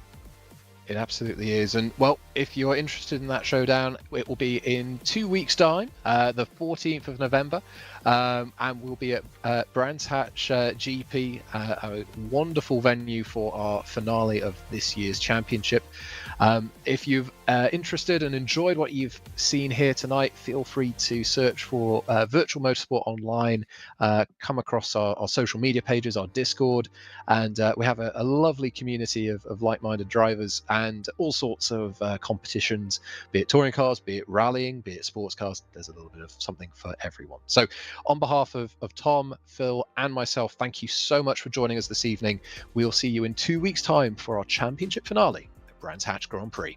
It absolutely is. And, well, if you're interested in that showdown, it will be in 2 weeks' time, the 14th of November. And we'll be at Brands Hatch GP, a wonderful venue for our finale of this year's championship. If you've interested and enjoyed what you've seen here tonight, feel free to search for Virtual Motorsport Online, come across our social media pages, our Discord, and we have a lovely community of like-minded drivers and all sorts of competitions, be it touring cars, be it rallying, be it sports cars. There's a little bit of something for everyone. So on behalf of Tom, Phil, and myself, thank you so much for joining us this evening. We'll see you in 2 weeks' time for our championship finale at Brands Hatch Grand Prix.